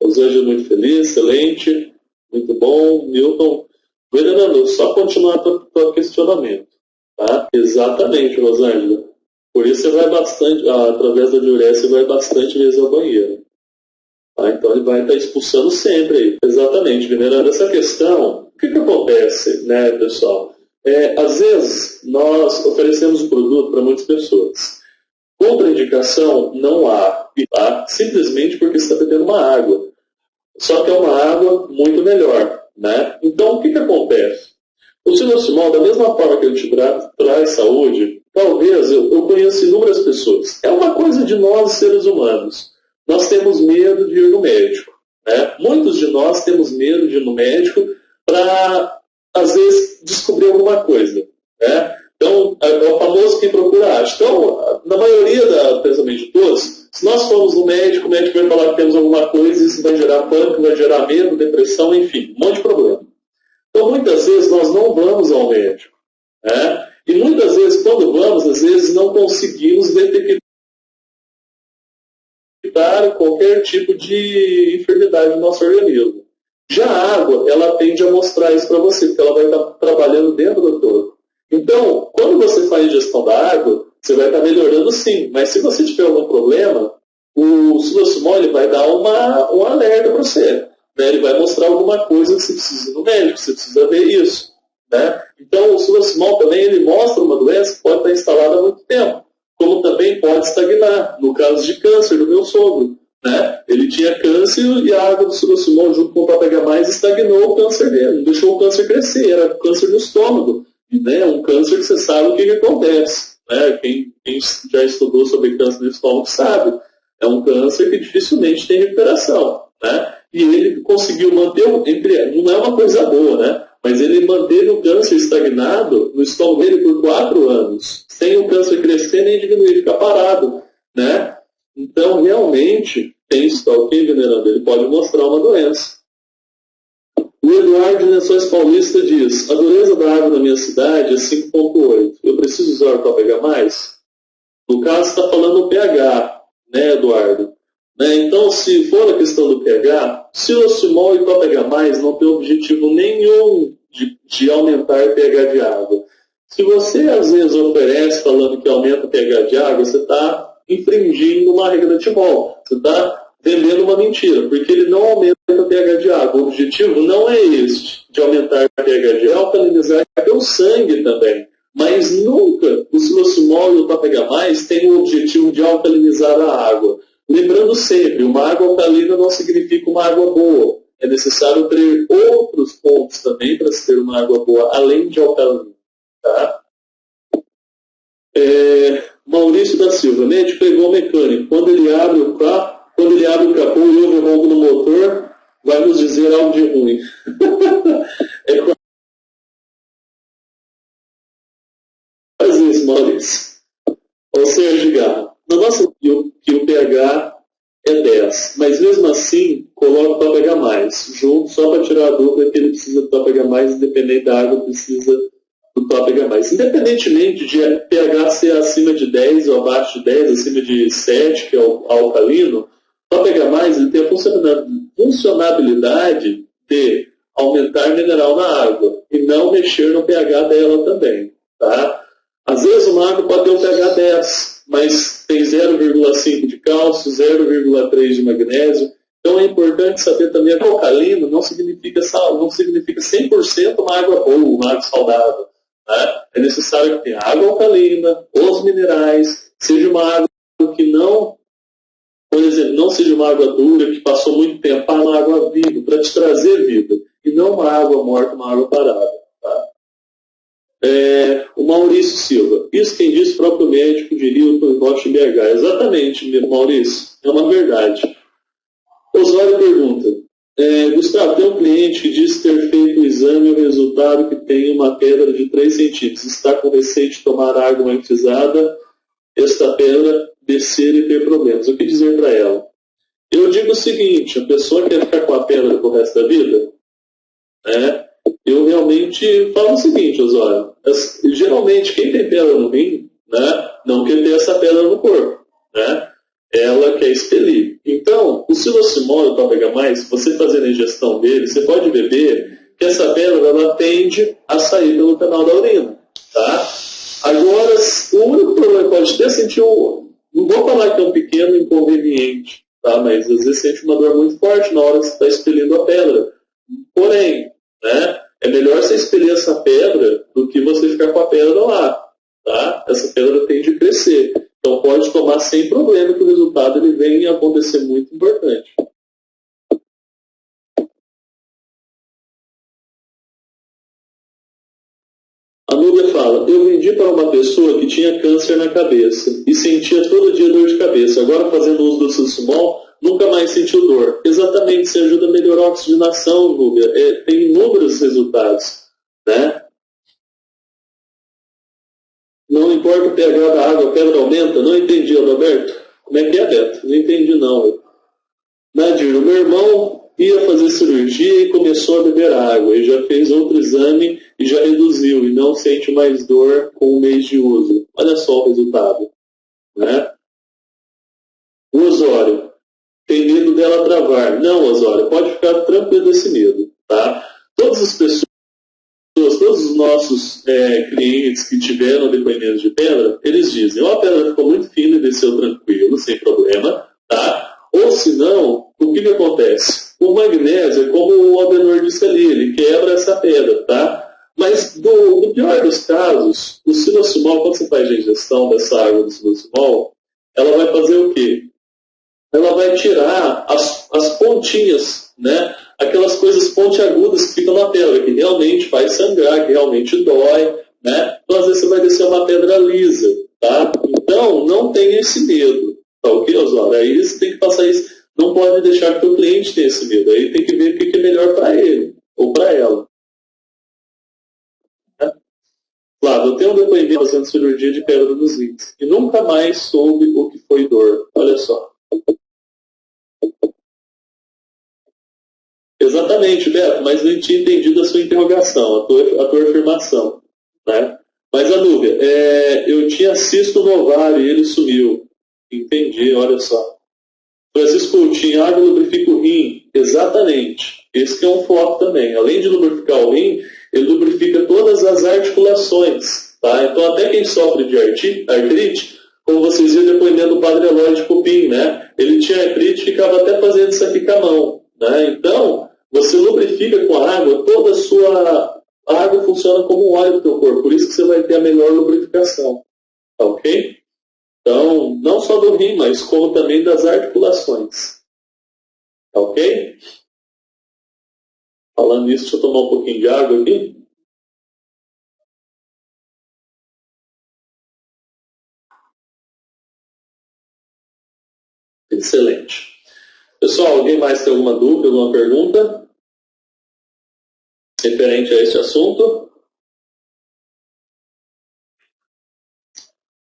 Rosângela muito feliz, excelente, muito bom. Milton, vereador, só continuar o questionamento. Tá? Exatamente, Rosângela. Por isso você vai bastante, através da diurética, você vai bastante vezes ao banheiro. Tá? Então ele vai estar expulsando sempre aí. Exatamente, venerando essa questão. O que acontece, né, pessoal? Às vezes nós oferecemos o produto para muitas pessoas. Contraindicação não há, tá? Simplesmente porque você está bebendo uma água. Só que é uma água muito melhor, né? Então o que acontece? O sinossimol, da mesma forma que ele te traz saúde, talvez eu conheço inúmeras pessoas. É uma coisa de nós, seres humanos. Nós temos medo de ir no médico. Né? Muitos de nós temos medo de ir no médico para, às vezes, descobrir alguma coisa. Né? Então, é o famoso quem procura acha. Então, na maioria do pensamento de todos, se nós formos no médico, o médico vai falar que temos alguma coisa, isso vai gerar pânico, vai gerar medo, depressão, enfim, um monte de problema. Então, muitas vezes, nós não vamos ao médico. Né? E muitas vezes, quando vamos, às vezes não conseguimos detectar qualquer tipo de enfermidade no nosso organismo. Já a água, ela tende a mostrar isso para você, porque ela vai estar trabalhando dentro do corpo. Então, quando você faz ingestão da água, você vai estar melhorando sim, mas se você tiver algum problema, o sinossimol vai dar um alerta para você. Né? Ele vai mostrar alguma coisa que você precisa ir no médico, você precisa ver isso. Né? Então, o sinossimol também ele mostra uma doença que pode estar instalada há muito tempo, como também pode estagnar. No caso de câncer do meu sogro, né? Ele tinha câncer e a água do sinossimol junto com o Topega+, estagnou o câncer dele, não deixou o câncer crescer, era câncer do estômago. Né? Um câncer que você sabe o que acontece. Né? Quem já estudou sobre câncer do estômago sabe. É um câncer que dificilmente tem recuperação. Né? E ele conseguiu manter, não é uma coisa boa, né? Mas ele manteve o câncer estagnado no estômago dele por 4 anos, sem o câncer crescer nem diminuir, ficar parado. Né? Então, realmente, tem stalking venerando, ele pode mostrar uma doença. O Eduardo de Lençóis Paulista diz: a dureza da água na minha cidade é 5,8. Eu preciso usar o Topega+? No caso, está falando o pH, né, Eduardo? Né? Então, se for a questão do pH, sinossimol e Topega+, não tem objetivo nenhum de aumentar o pH de água. Se você, às vezes, oferece falando que aumenta o pH de água, você está infringindo uma regra de mol. Você está vendendo uma mentira, porque ele não aumenta o pH de água. O objetivo não é este, de aumentar o pH de água, é alcalinizar o sangue também. Mas nunca o sinossimol e o Topega+ têm o objetivo de alcalinizar a água. Lembrando sempre, uma água alcalina não significa uma água boa. É necessário ter outros pontos também para se ter uma água boa, além de alcalina. Tá? Maurício da Silva, médico pegou o mecânico. Quando ele abre o capô e houve ronco no motor, vai nos dizer algo de ruim. Faz isso, Maurício. Ou seja, Garra, na nossa opinião, que o pH é 10, mas mesmo assim, coloca o Topega+, junto, só para tirar a dúvida que ele precisa do Topega+, independente da água, precisa do Topega+. Independentemente de pH ser acima de 10 ou abaixo de 10, acima de 7, que é o alcalino, o Topega+, ele tem a funcionalidade de aumentar mineral na água e não mexer no pH dela também. Tá? Às vezes uma água pode ter um pH 10, mas tem 0,5 de cálcio, 0,3 de magnésio. Então é importante saber também que alcalino não significa 100% uma água boa, uma água saudável. Né? É necessário que tenha água alcalina, os minerais, seja uma água que não, por exemplo, não seja uma água dura, que passou muito tempo, para uma água viva, para te trazer vida, e não uma água morta, uma água parada. Tá? O Maurício Silva. Isso quem disse o próprio médico de Hilton e Rocha BH. Exatamente, Maurício. É uma verdade. Osório pergunta. Gustavo, tem um cliente que disse ter feito o exame e o resultado que tem uma pedra de 3 centímetros. Está com receio de tomar água magnetizada, esta pedra descer e ter problemas. O que dizer para ela? Eu digo o seguinte, a pessoa quer ficar com a pedra pro resto da vida? Eu realmente falo o seguinte, Osório. Geralmente, quem tem pedra no rim, né, não quer ter essa pedra no corpo. Né? ela quer expelir. Então, o silosimol e o tau-H+, você fazendo a ingestão dele, você pode beber que essa pedra ela tende a sair pelo canal da urina. Tá? Agora, o único problema que pode ter é sentir não vou falar que é um pequeno inconveniente, tá? Mas às vezes sente uma dor muito forte na hora que você está expelindo a pedra. Porém, né, é melhor você expelir essa pedra do que você ficar com a pedra lá. Tá? Essa pedra tende a crescer. Então pode tomar sem problema que o resultado ele vem a acontecer muito importante. A Núbia fala, eu vendi para uma pessoa que tinha câncer na cabeça e sentia todo dia dor de cabeça. Agora fazendo uso do silosimol, nunca mais sentiu dor. Exatamente, isso ajuda a melhorar a oxigenação, Núbia. Tem inúmeros resultados. Né? Não importa o pH da água, a pedra aumenta? Não entendi, Roberto. Como é que é, Beto? Não entendi, não. Nadir, o meu irmão ia fazer cirurgia e começou a beber água. E já fez outro exame e já reduziu. E não sente mais dor com um mês de uso. Olha só o resultado. Né? O Osório, tem medo dela travar. Não, Osório, pode ficar tranquilo desse medo. Tá? Todas as pessoas, todos os nossos clientes que tiveram depoimentos de pedra, eles dizem, a pedra ficou muito fina e desceu tranquilo, sem problema, tá? Ou se não, o que acontece? O magnésio é como o Adenor disse ali, ele quebra essa pedra, tá? Mas no pior dos casos, o silosimol, quando você faz a ingestão dessa água do silosimol, ela vai fazer o quê? Ela vai tirar as pontinhas, né? Aquelas coisas pontiagudas que ficam na pedra, que realmente faz sangrar, que realmente dói, né? Então, às vezes, você vai descer uma pedra lisa, tá? Então, não tenha esse medo, tá ok, Osório? Aí você tem que passar isso. Não pode deixar que o cliente tenha esse medo. Aí tem que ver o que é melhor para ele ou para ela. Né? Claro, eu tenho um depoimento fazendo cirurgia de pedra nos rins e nunca mais soube o que foi dor. Olha só. Exatamente, Beto, mas não tinha entendido a sua interrogação, a tua afirmação. Né? Mas, Anúbia, eu tinha cisto no ovário e ele sumiu. Entendi, olha só. Francisco Coutinho, água lubrifica o rim. Exatamente. Esse que é um foco também. Além de lubrificar o rim, ele lubrifica todas as articulações. Tá? Então, até quem sofre de artrite, como vocês viram depoimento do padre Eloy de Cupim, né? Ele tinha artrite e ficava até fazendo isso aqui com a mão. Né? Então, você lubrifica com a água, toda a sua... A água funciona como um óleo do teu corpo, por isso que você vai ter a melhor lubrificação. Tá ok? Então, não só do rim, mas como também das articulações. Tá ok? Falando nisso, deixa eu tomar um pouquinho de água aqui. Excelente. Pessoal, alguém mais tem alguma dúvida, alguma pergunta referente a esse assunto?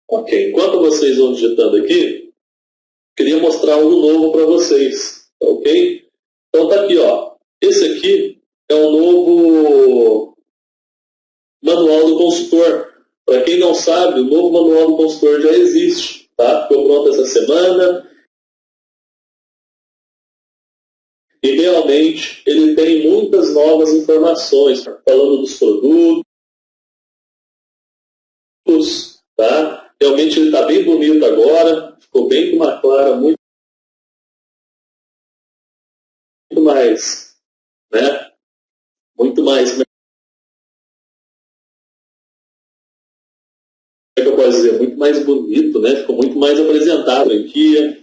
Ok, enquanto vocês vão digitando aqui, queria mostrar algo novo para vocês, tá ok? Então tá aqui, ó. Esse aqui é o novo manual do consultor. Para quem não sabe, o novo manual do consultor já existe, tá? Ficou pronto essa semana. E realmente ele tem muitas novas informações, falando dos produtos, tá? Realmente ele está bem bonito agora, ficou bem com uma clara muito mais, né? Muito mais, como é que eu posso dizer? Muito mais bonito, né? Ficou muito mais apresentado aqui.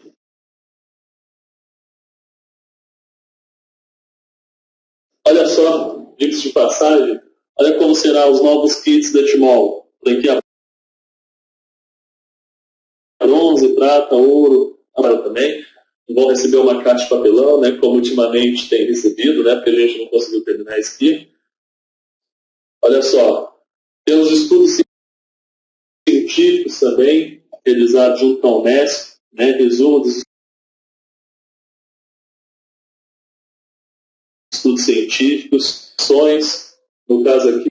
Olha só, diga-se de passagem, olha como serão os novos kits da Timol. Daqui a bronze, prata, ouro, agora também. Vão receber uma caixa de papelão, né, como ultimamente tem recebido, né, porque a gente não conseguiu terminar isso aqui. Olha só, temos estudos científicos também, realizados junto com a Unesco, né, resumo dos estudos científicos, ações, no caso aqui,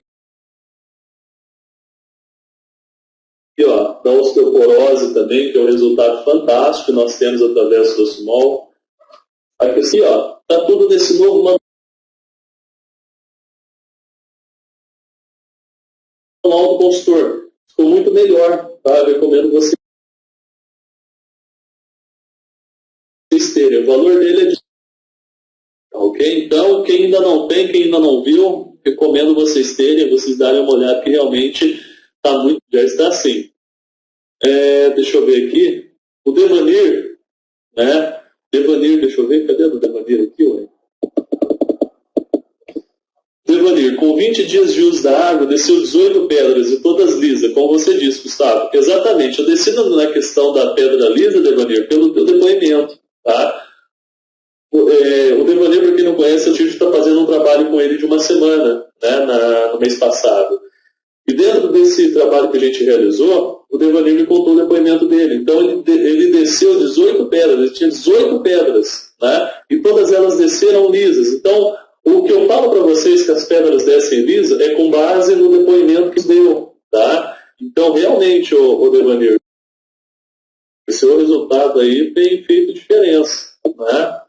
ó, da osteoporose também, que é um resultado fantástico que nós temos através do Silocimol. Aqui assim, ó, tá tudo nesse novo manual do consultor. Ficou muito melhor, tá? Eu recomendo vocês terem. O valor dele é de... Ok? Então, quem ainda não tem, quem ainda não viu, recomendo vocês terem, vocês darem uma olhada, que realmente tá muito, já está assim. Deixa eu ver aqui. O Devanir, né? Devanir, deixa eu ver, cadê o Devanir aqui, ué? Devanir, com 20 dias de uso da água, desceu 18 pedras e todas lisas, como você disse, Gustavo. Exatamente, eu desci na questão da pedra lisa, Devanir, pelo teu depoimento, tá? O Devanir, para quem não conhece, eu tive que estar fazendo um trabalho com ele de uma semana, né, no mês passado. E dentro desse trabalho que a gente realizou, o Devanir me contou o depoimento dele. Então, ele desceu 18 pedras, ele tinha 18 pedras, né? E todas elas desceram lisas. Então, o que eu falo para vocês que as pedras descem lisas é com base no depoimento que deu, tá? Então, realmente, o Devanir, o seu resultado aí tem feito diferença, né?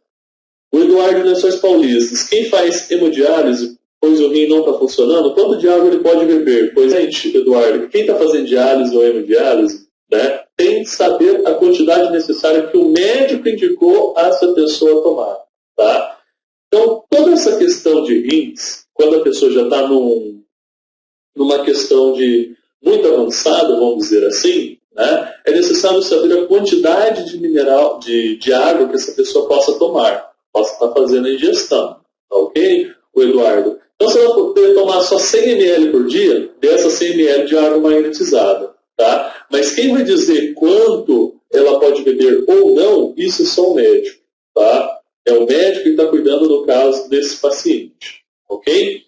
O Eduardo Lençóis Paulistas, quem faz hemodiálise, pois o rim não está funcionando, quanto de água ele pode beber? Pois, gente, Eduardo, quem está fazendo diálise ou hemodiálise, né, tem que saber a quantidade necessária que o médico indicou a essa pessoa tomar, tá? Então, toda essa questão de rins, quando a pessoa já está numa questão de muito avançada, vamos dizer assim, né, é necessário saber a quantidade de mineral, de água que essa pessoa possa tomar, possa estar fazendo a ingestão, tá ok, o Eduardo? Então, se ela puder tomar só 100 ml por dia, dessa 100 ml de água magnetizada, tá? Mas quem vai dizer quanto ela pode beber ou não, isso é só o médico, tá? É o médico que está cuidando do caso desse paciente, ok?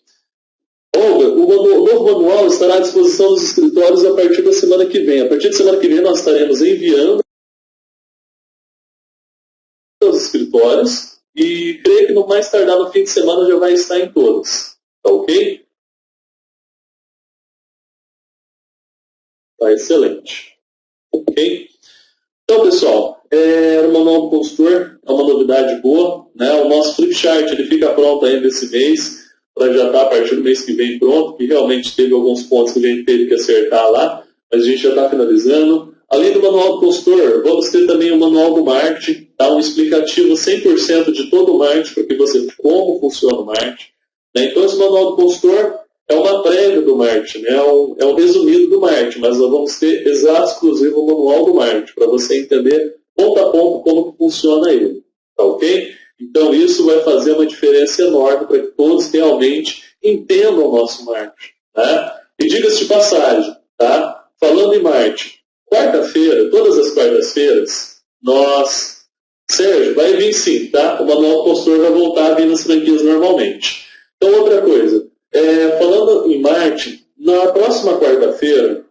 Olga, o novo manual estará à disposição dos escritórios a partir da semana que vem. A partir da semana que vem nós estaremos enviando aos escritórios e creio que no mais tardar no fim de semana já vai estar em todos. Tá ok? Tá excelente. Ok? Então, pessoal, o manual do consultor é uma novidade boa, né? O nosso flipchart ele fica pronto ainda esse mês, para já estar a partir do mês que vem pronto, que realmente teve alguns pontos que a gente teve que acertar lá, mas a gente já está finalizando. Além do manual do consultor, vamos ter também o manual do marketing, tá? Um explicativo 100% de todo o marketing, para que você como funciona o marketing. Né? Então, esse manual do consultor é uma prévia do marketing, né? É um resumido do marketing, mas nós vamos ter exato exclusivo o manual do marketing, para você entender ponto a ponto como funciona ele. Tá ok? Então, isso vai fazer uma diferença enorme para que todos realmente entendam o nosso marketing. Né? E diga-se de passagem, tá? Falando em marketing, quarta-feira, todas as quartas-feiras, Sérgio, vai vir sim, tá? O manual do consultor vai voltar a vir nas franquias normalmente. Então, outra coisa, falando em marketing, na próxima quarta-feira,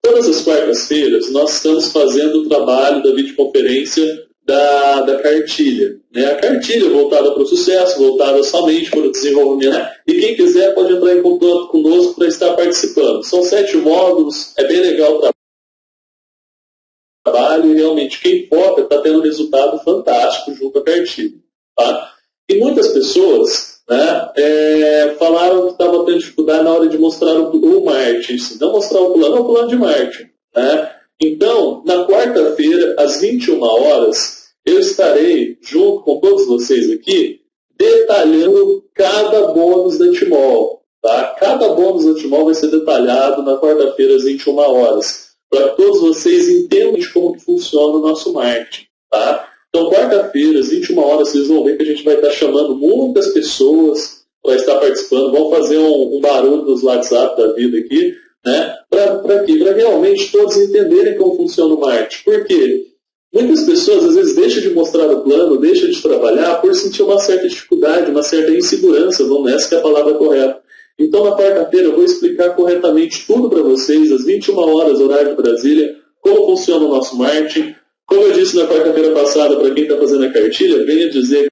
todas as quartas-feiras, nós estamos fazendo o trabalho da videoconferência da cartilha. Né? A cartilha voltada para o sucesso, voltada somente para o desenvolvimento. Né? E quem quiser pode entrar em contato conosco para estar participando. São 7 módulos, é bem legal o trabalho e realmente quem foca está tendo um resultado fantástico junto à cartilha. Tá? E muitas pessoas, né, falaram que estavam tendo dificuldade na hora de mostrar o marketing. Não mostrar o plano de marketing. Né? Então, na quarta-feira, às 21 horas, eu estarei, junto com todos vocês aqui, detalhando cada bônus da Timol. Tá? Cada bônus da Timol vai ser detalhado na quarta-feira, às 21 horas, para que todos vocês entendam como que funciona o nosso marketing. Tá? Então, quarta-feira, às 21 horas, vocês vão ver que a gente vai estar chamando muitas pessoas para estar participando. Vamos fazer um barulho nos WhatsApp da vida aqui, né? Para quê? Para realmente todos entenderem como funciona o marketing. Por quê? Muitas pessoas, às vezes, deixam de mostrar o plano, deixam de trabalhar por sentir uma certa dificuldade, uma certa insegurança, essa que é a palavra correta. Então, na quarta-feira, eu vou explicar corretamente tudo para vocês, às 21 horas, horário de Brasília, como funciona o nosso marketing. Como eu disse na quarta-feira passada, para quem está fazendo a cartilha, venha dizer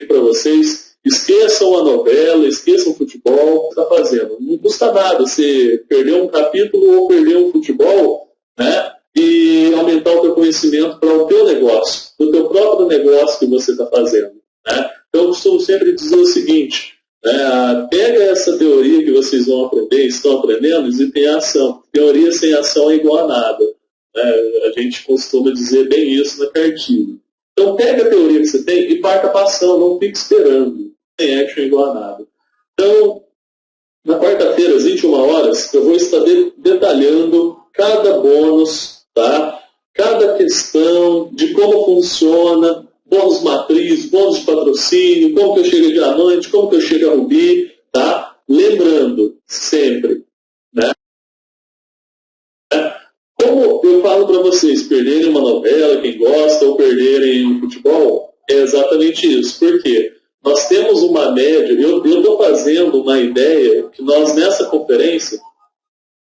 para vocês Esqueçam a novela, esqueçam o futebol, está fazendo. Não custa nada você perder um capítulo ou perder um futebol, né? E aumentar o teu conhecimento para o teu negócio, do teu próprio negócio que você está fazendo, né? Então, eu costumo sempre dizer o seguinte, né? Pega essa teoria que vocês vão aprender, estão aprendendo, e tem ação. Teoria sem ação é igual a nada. Né? A gente costuma dizer bem isso na cartilha. Então, pega a teoria que você tem e parta para ação, não fique esperando. Tem action igual a nada. Então, na quarta-feira, às 21 horas, eu vou estar detalhando cada bônus, tá? Cada questão de como funciona, bônus matriz, bônus de patrocínio, como que eu chego a diamante, como que eu chego a rubi, tá? Lembrando, sempre, né? Como eu falo para vocês, perderem uma novela, quem gosta, ou perderem um futebol, é exatamente isso. Por quê? Nós temos uma média, eu estou fazendo uma ideia que nós, nessa conferência,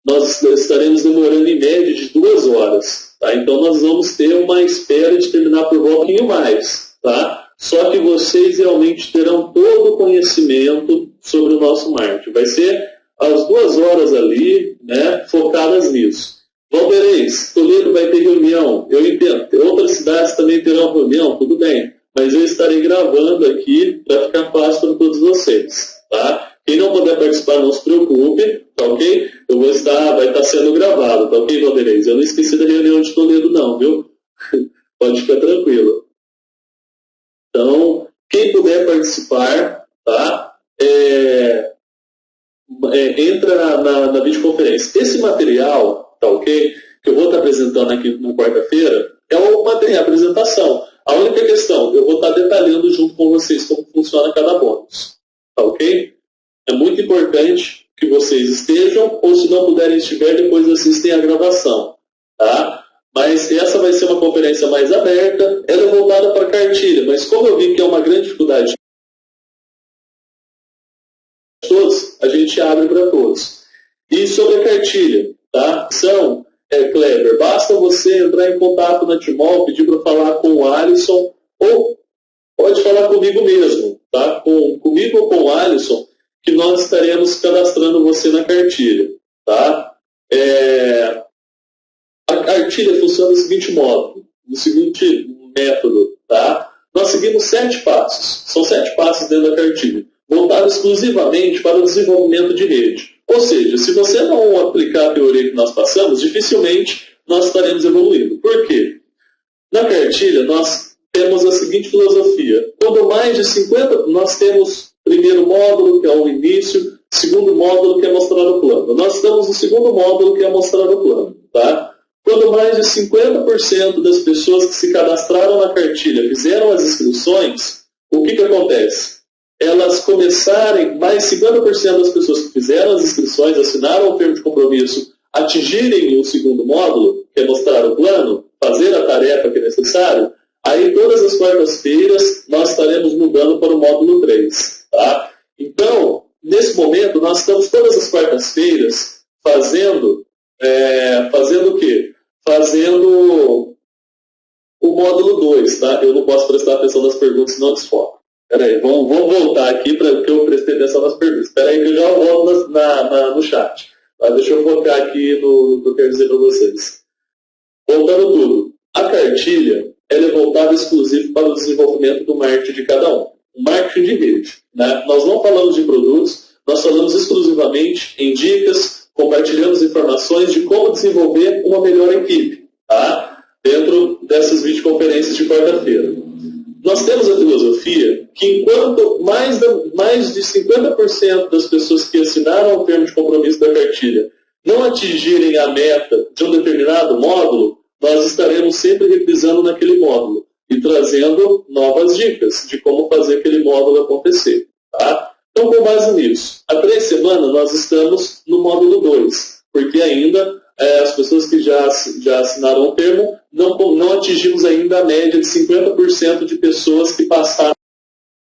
nós estaremos demorando em média de 2 horas. Tá? Então, nós vamos ter uma espera de terminar por um pouquinho mais. Tá? Só que vocês realmente terão todo o conhecimento sobre o nosso marketing. Vai ser as 2 horas ali, né, focadas nisso. Valdeirês, Toledo vai ter reunião. Eu entendo. Outras cidades também terão reunião, tudo bem. Mas eu estarei gravando aqui para ficar fácil para todos vocês. Tá? Quem não puder participar, não se preocupe, tá ok? Vai estar sendo gravado, tá ok, Valdeirês? Eu não esqueci da reunião de Toledo, não, viu? Pode ficar tranquilo. Então, quem puder participar, tá? Entra na videoconferência. Esse material, tá ok? Que eu vou estar apresentando aqui na quarta-feira, é o material, a apresentação. A única questão, eu vou estar detalhando junto com vocês como funciona cada bônus. Tá ok? É muito importante que vocês estejam, ou se não puderem estiver, depois assistem a gravação. Tá? Mas essa vai ser uma conferência mais aberta, ela é voltada para cartilha, mas como eu vi que é uma grande dificuldade de todos, a gente abre para todos. E sobre a cartilha, tá? Kleber, basta você entrar em contato na Timol, pedir para falar com o Alisson, ou pode falar comigo mesmo, tá? Comigo ou com o Alisson, que nós estaremos cadastrando você na cartilha, tá? A cartilha funciona do seguinte modo, do seguinte método, tá? Nós seguimos 7 passos, são 7 passos dentro da cartilha, voltados exclusivamente para o desenvolvimento de rede. Ou seja, se você não aplicar a teoria que nós passamos, dificilmente nós estaremos evoluindo. Por quê? Na cartilha, nós temos a seguinte filosofia. Quando mais de 50, nós temos primeiro módulo, que é o início, segundo módulo, que é mostrar o plano. Nós estamos no segundo módulo, que é mostrar o plano. Tá? Quando mais de 50% das pessoas que se cadastraram na cartilha fizeram as inscrições, o que acontece? Elas começarem, mais 50% das pessoas que fizeram as inscrições, assinaram o termo de compromisso, atingirem o segundo módulo, que é mostrar o plano, fazer a tarefa que é necessário, aí todas as quartas-feiras nós estaremos mudando para o módulo 3. Tá? Então, nesse momento, nós estamos todas as quartas-feiras fazendo o quê? Fazendo o módulo 2. Tá? Eu não posso prestar atenção nas perguntas, senão desfoco. Espera aí, vamos voltar aqui para que eu prestei atenção nas perguntas. Espera aí que eu já volto no chat. Mas deixa eu focar aqui no que eu quero dizer para vocês. Voltando tudo. A cartilha ela é voltada exclusivo para o desenvolvimento do marketing de cada um. O marketing de rede. Né? Nós não falamos de produtos, nós falamos exclusivamente em dicas, compartilhamos informações de como desenvolver uma melhor equipe. Tá? Dentro dessas videoconferências de quarta-feira. Nós temos a filosofia que enquanto mais de 50% das pessoas que assinaram o termo de compromisso da cartilha não atingirem a meta de um determinado módulo, nós estaremos sempre revisando naquele módulo e trazendo novas dicas de como fazer aquele módulo acontecer. Tá? Então, com base nisso, há 3 semanas nós estamos no módulo 2, porque ainda as pessoas que já assinaram o termo não atingimos ainda a média de 50% de pessoas que passaram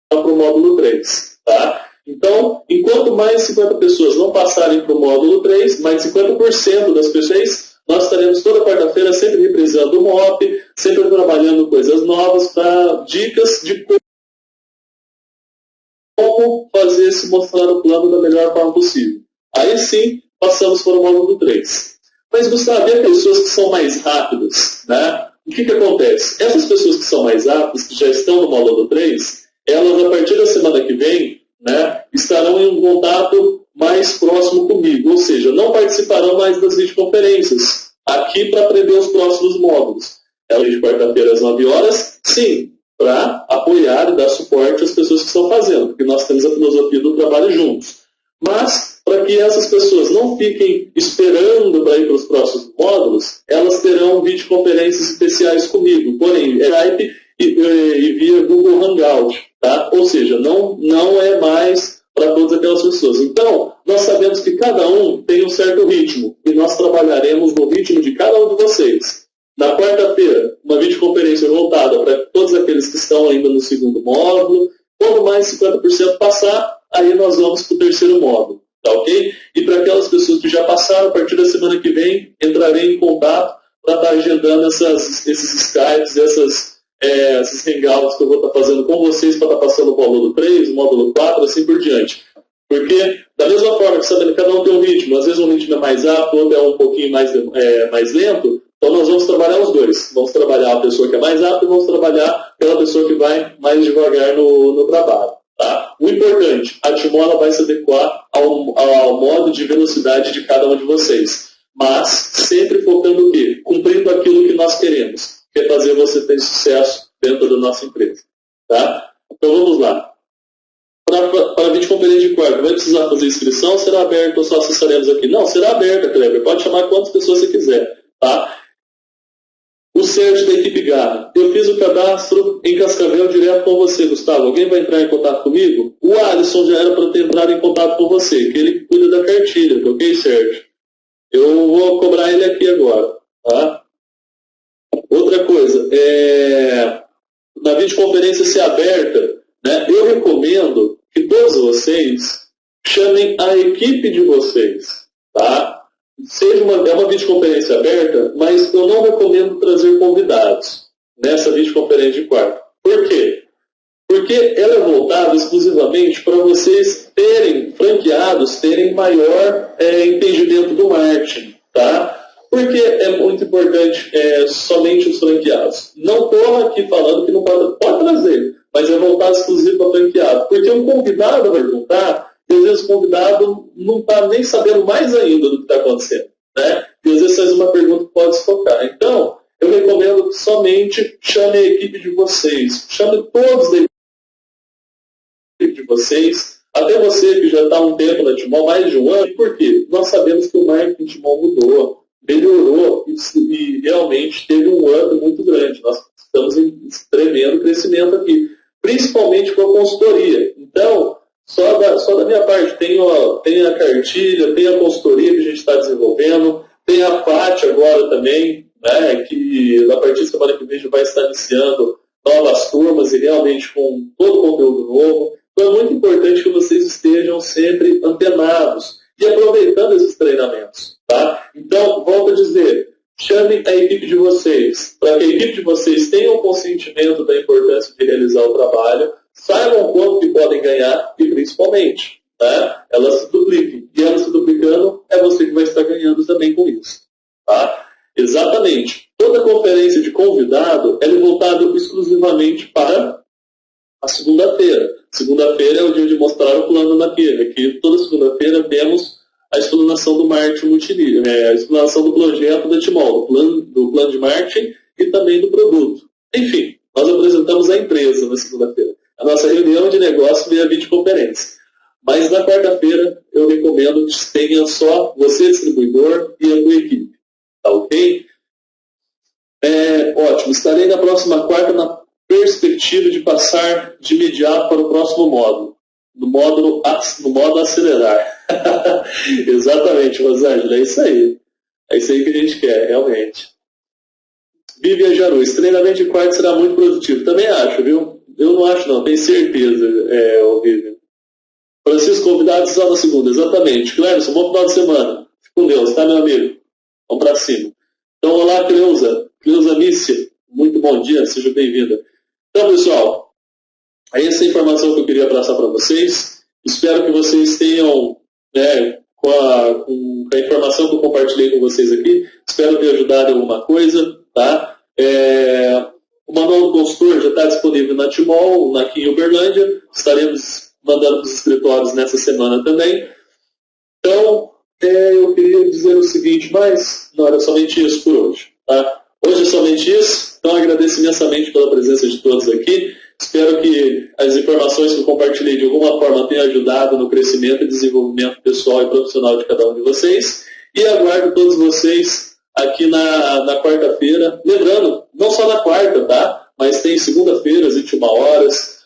para o módulo 3. Tá? Então, enquanto mais 50 pessoas não passarem para o módulo 3, mais 50% das pessoas, nós estaremos toda quarta-feira sempre reprisando o MOP, sempre trabalhando coisas novas para dicas de como fazer se mostrar o plano da melhor forma possível. Aí sim, passamos para o módulo 3. Mas, Gustavo, e as pessoas que são mais rápidas, né? O que acontece? Essas pessoas que são mais rápidas, que já estão no módulo 3, elas, a partir da semana que vem, né, estarão em um contato mais próximo comigo, ou seja, não participarão mais das videoconferências, aqui para aprender os próximos módulos. Ela de quarta-feira às 9 horas, sim, para apoiar e dar suporte às pessoas que estão fazendo, porque nós temos a filosofia do trabalho juntos. Mas, para que essas pessoas não fiquem esperando para ir para os próximos módulos, elas terão videoconferências especiais comigo, porém, Skype e via Google Hangout, tá? Ou seja, não é mais para todas aquelas pessoas. Então, nós sabemos que cada um tem um certo ritmo, e nós trabalharemos no ritmo de cada um de vocês. Na quarta-feira, uma videoconferência voltada para todos aqueles que estão ainda no segundo módulo. Quando mais 50% passar, aí nós vamos para o terceiro módulo, tá ok? E para aquelas pessoas que já passaram, a partir da semana que vem, entrarei em contato para estar agendando esses Skypes, esses hangouts que eu vou estar fazendo com vocês para estar passando o módulo 3, o módulo 4, assim por diante. Porque, da mesma forma que sabendo que cada um tem um ritmo, às vezes um ritmo é mais rápido, outro é um pouquinho mais lento, então nós vamos trabalhar os dois. Vamos trabalhar a pessoa que é mais rápida e vamos trabalhar pela pessoa que vai mais devagar no trabalho. Tá? O importante, a Timon vai se adequar ao modo de velocidade de cada um de vocês. Mas sempre focando o quê? Cumprindo aquilo que nós queremos, que é fazer você ter sucesso dentro da nossa empresa. Tá? Então vamos lá. Para a videoconferência de quarta, vai precisar fazer inscrição? Será aberto ou só acessaremos aqui? Não, será aberta, Kleber. Pode chamar quantas pessoas você quiser. Tá? O Sérgio da equipe Garra. Eu fiz o cadastro em Cascavel direto com você, Gustavo. Alguém vai entrar em contato comigo? O Alisson já era para ter entrado em contato com você, que ele cuida da cartilha, tá ok, Sérgio? Eu vou cobrar ele aqui agora. Tá? Outra coisa, na videoconferência ser aberta, né, eu recomendo que todos vocês chamem a equipe de vocês. Tá? É uma videoconferência aberta, mas eu não recomendo trazer convidados nessa videoconferência de quarta. Por quê? Porque ela é voltada exclusivamente para vocês terem maior entendimento do marketing, tá? Porque é muito importante somente os franqueados. Não estou aqui falando que não pode trazer, mas é voltado exclusivo para franqueado. Porque um convidado vai perguntar, e às vezes o convidado não está nem sabendo mais ainda do que está acontecendo. Né? E às vezes faz uma pergunta que pode se focar. Então, eu recomendo que somente chame a equipe de vocês. Chame todos da equipe de vocês. Até você que já está há um tempo na Timon, mais de um ano. Por quê? Nós sabemos que o marketing Timon mudou, melhorou e realmente teve um ano muito grande. Nós estamos em tremendo crescimento aqui. Principalmente com a consultoria. Então, só da minha parte, tem a cartilha, tem a consultoria que a gente está desenvolvendo, tem a FAT agora também, né, que a partir da semana que vem a gente vai estar iniciando novas turmas e realmente com todo o conteúdo novo. Então é muito importante que vocês estejam sempre antenados e aproveitando esses treinamentos. Tá? Então, volto a dizer, chamem a equipe de vocês, para que a equipe de vocês tenha o consentimento da importância de realizar o trabalho, saibam quanto que podem ganhar e, principalmente, né, elas se dupliquem. E elas se duplicando, é você que vai estar ganhando também com isso. Tá? Exatamente. Toda conferência de convidado é voltada exclusivamente para a segunda-feira. Segunda-feira é o dia de mostrar o plano na pia. Aqui, toda segunda-feira, temos a explanação do marketing multinível, a explanação do projeto da Timon, do plano de marketing e também do produto. Enfim, nós apresentamos a empresa na segunda-feira. A nossa reunião de negócio via videoconferência. Mas na quarta-feira eu recomendo que tenha só você, distribuidor, e a tua equipe. Tá ok? Ótimo. Estarei na próxima quarta na perspectiva de passar de imediato para o próximo módulo. No modo acelerar. Exatamente, Rosângela. É isso aí. É isso aí que a gente quer, realmente. Vivian Jaruz. Treinamento de quarta será muito produtivo. Também acho, viu? Eu não acho, não. Tenho certeza, Vivian. Francisco, convidados só na segunda. Exatamente. Clérison, bom final de semana. Fique com Deus, tá, meu amigo? Vamos para cima. Então, olá, Cleusa. Cleusa Mícia. Muito bom dia, seja bem-vinda. Então, pessoal, essa informação que eu queria passar para vocês. Espero que vocês tenham, com a informação que eu compartilhei com vocês aqui, espero ter ajudado em alguma coisa, tá? O manual do consultor já está disponível na Timol, aqui em Uberlândia. Estaremos mandando para os escritórios nessa semana também. Então, eu queria dizer o seguinte, mas não era somente isso por hoje. Tá? Hoje é somente isso. Então, agradeço imensamente pela presença de todos aqui. Espero que as informações que eu compartilhei de alguma forma tenham ajudado no crescimento e desenvolvimento pessoal e profissional de cada um de vocês. E aguardo todos vocês aqui na quarta-feira. Lembrando, não só na quarta, tá? Mas tem segunda-feira às 21 horas,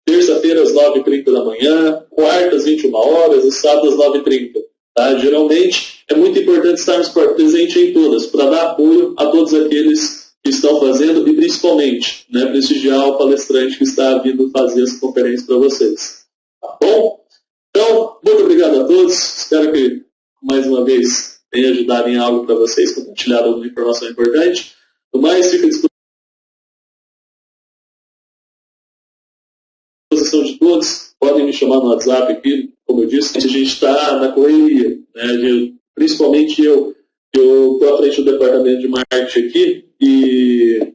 terça-feira às 9h30 da manhã, quarta às 21 horas e sábado às 9h30. Tá? Geralmente, é muito importante estarmos presentes em todas, para dar apoio a todos aqueles que estão fazendo e, principalmente, prestigiar o palestrante que está vindo fazer essa conferência para vocês. Tá bom? Então, muito obrigado a todos. Espero que, mais uma vez, tenha ajudado em algo para vocês, compartilhado alguma informação importante. No mais, fica à disposição de todos. Podem me chamar no WhatsApp aqui, como eu disse, a gente está na correria, principalmente eu estou à frente do departamento de marketing aqui, e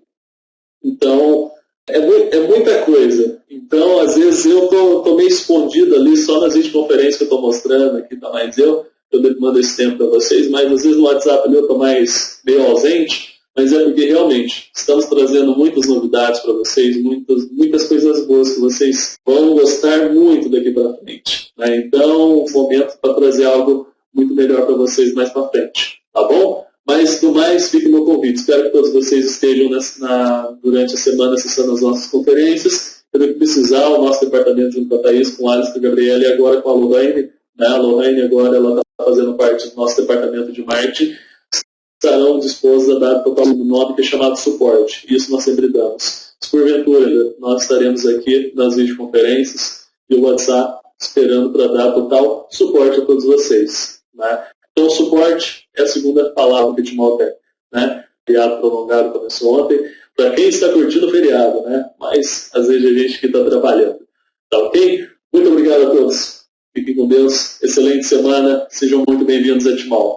então é muita coisa. Então, às vezes, eu estou meio escondido ali só nas videoconferências que eu estou mostrando aqui, tá mais eu mando esse tempo para vocês, mas às vezes no WhatsApp ali eu estou meio ausente, mas é porque realmente estamos trazendo muitas novidades para vocês, muitas coisas boas que vocês vão gostar muito daqui para frente. Então, um momento para trazer algo muito melhor para vocês mais para frente, tá bom? Mas, do mais, fique no convite. Espero que todos vocês estejam durante a semana acessando as nossas conferências. Pelo que precisar, o nosso departamento junto com a Thaís, com o Alisson, com a Gabriela e agora com a Lorraine. A Lorraine agora ela está fazendo parte do nosso departamento de marketing. Estarão dispostos a dar total um nome que é chamado suporte. Isso nós sempre damos. Se porventura nós estaremos aqui nas videoconferências e o WhatsApp esperando para dar total suporte a todos vocês. Então, o suporte é a segunda palavra que a Timol tem. Feriado prolongado começou ontem. Para quem está curtindo o feriado, mas às vezes a gente que está trabalhando. Tá ok? Muito obrigado a todos. Fiquem com Deus. Excelente semana. Sejam muito bem-vindos a Timol.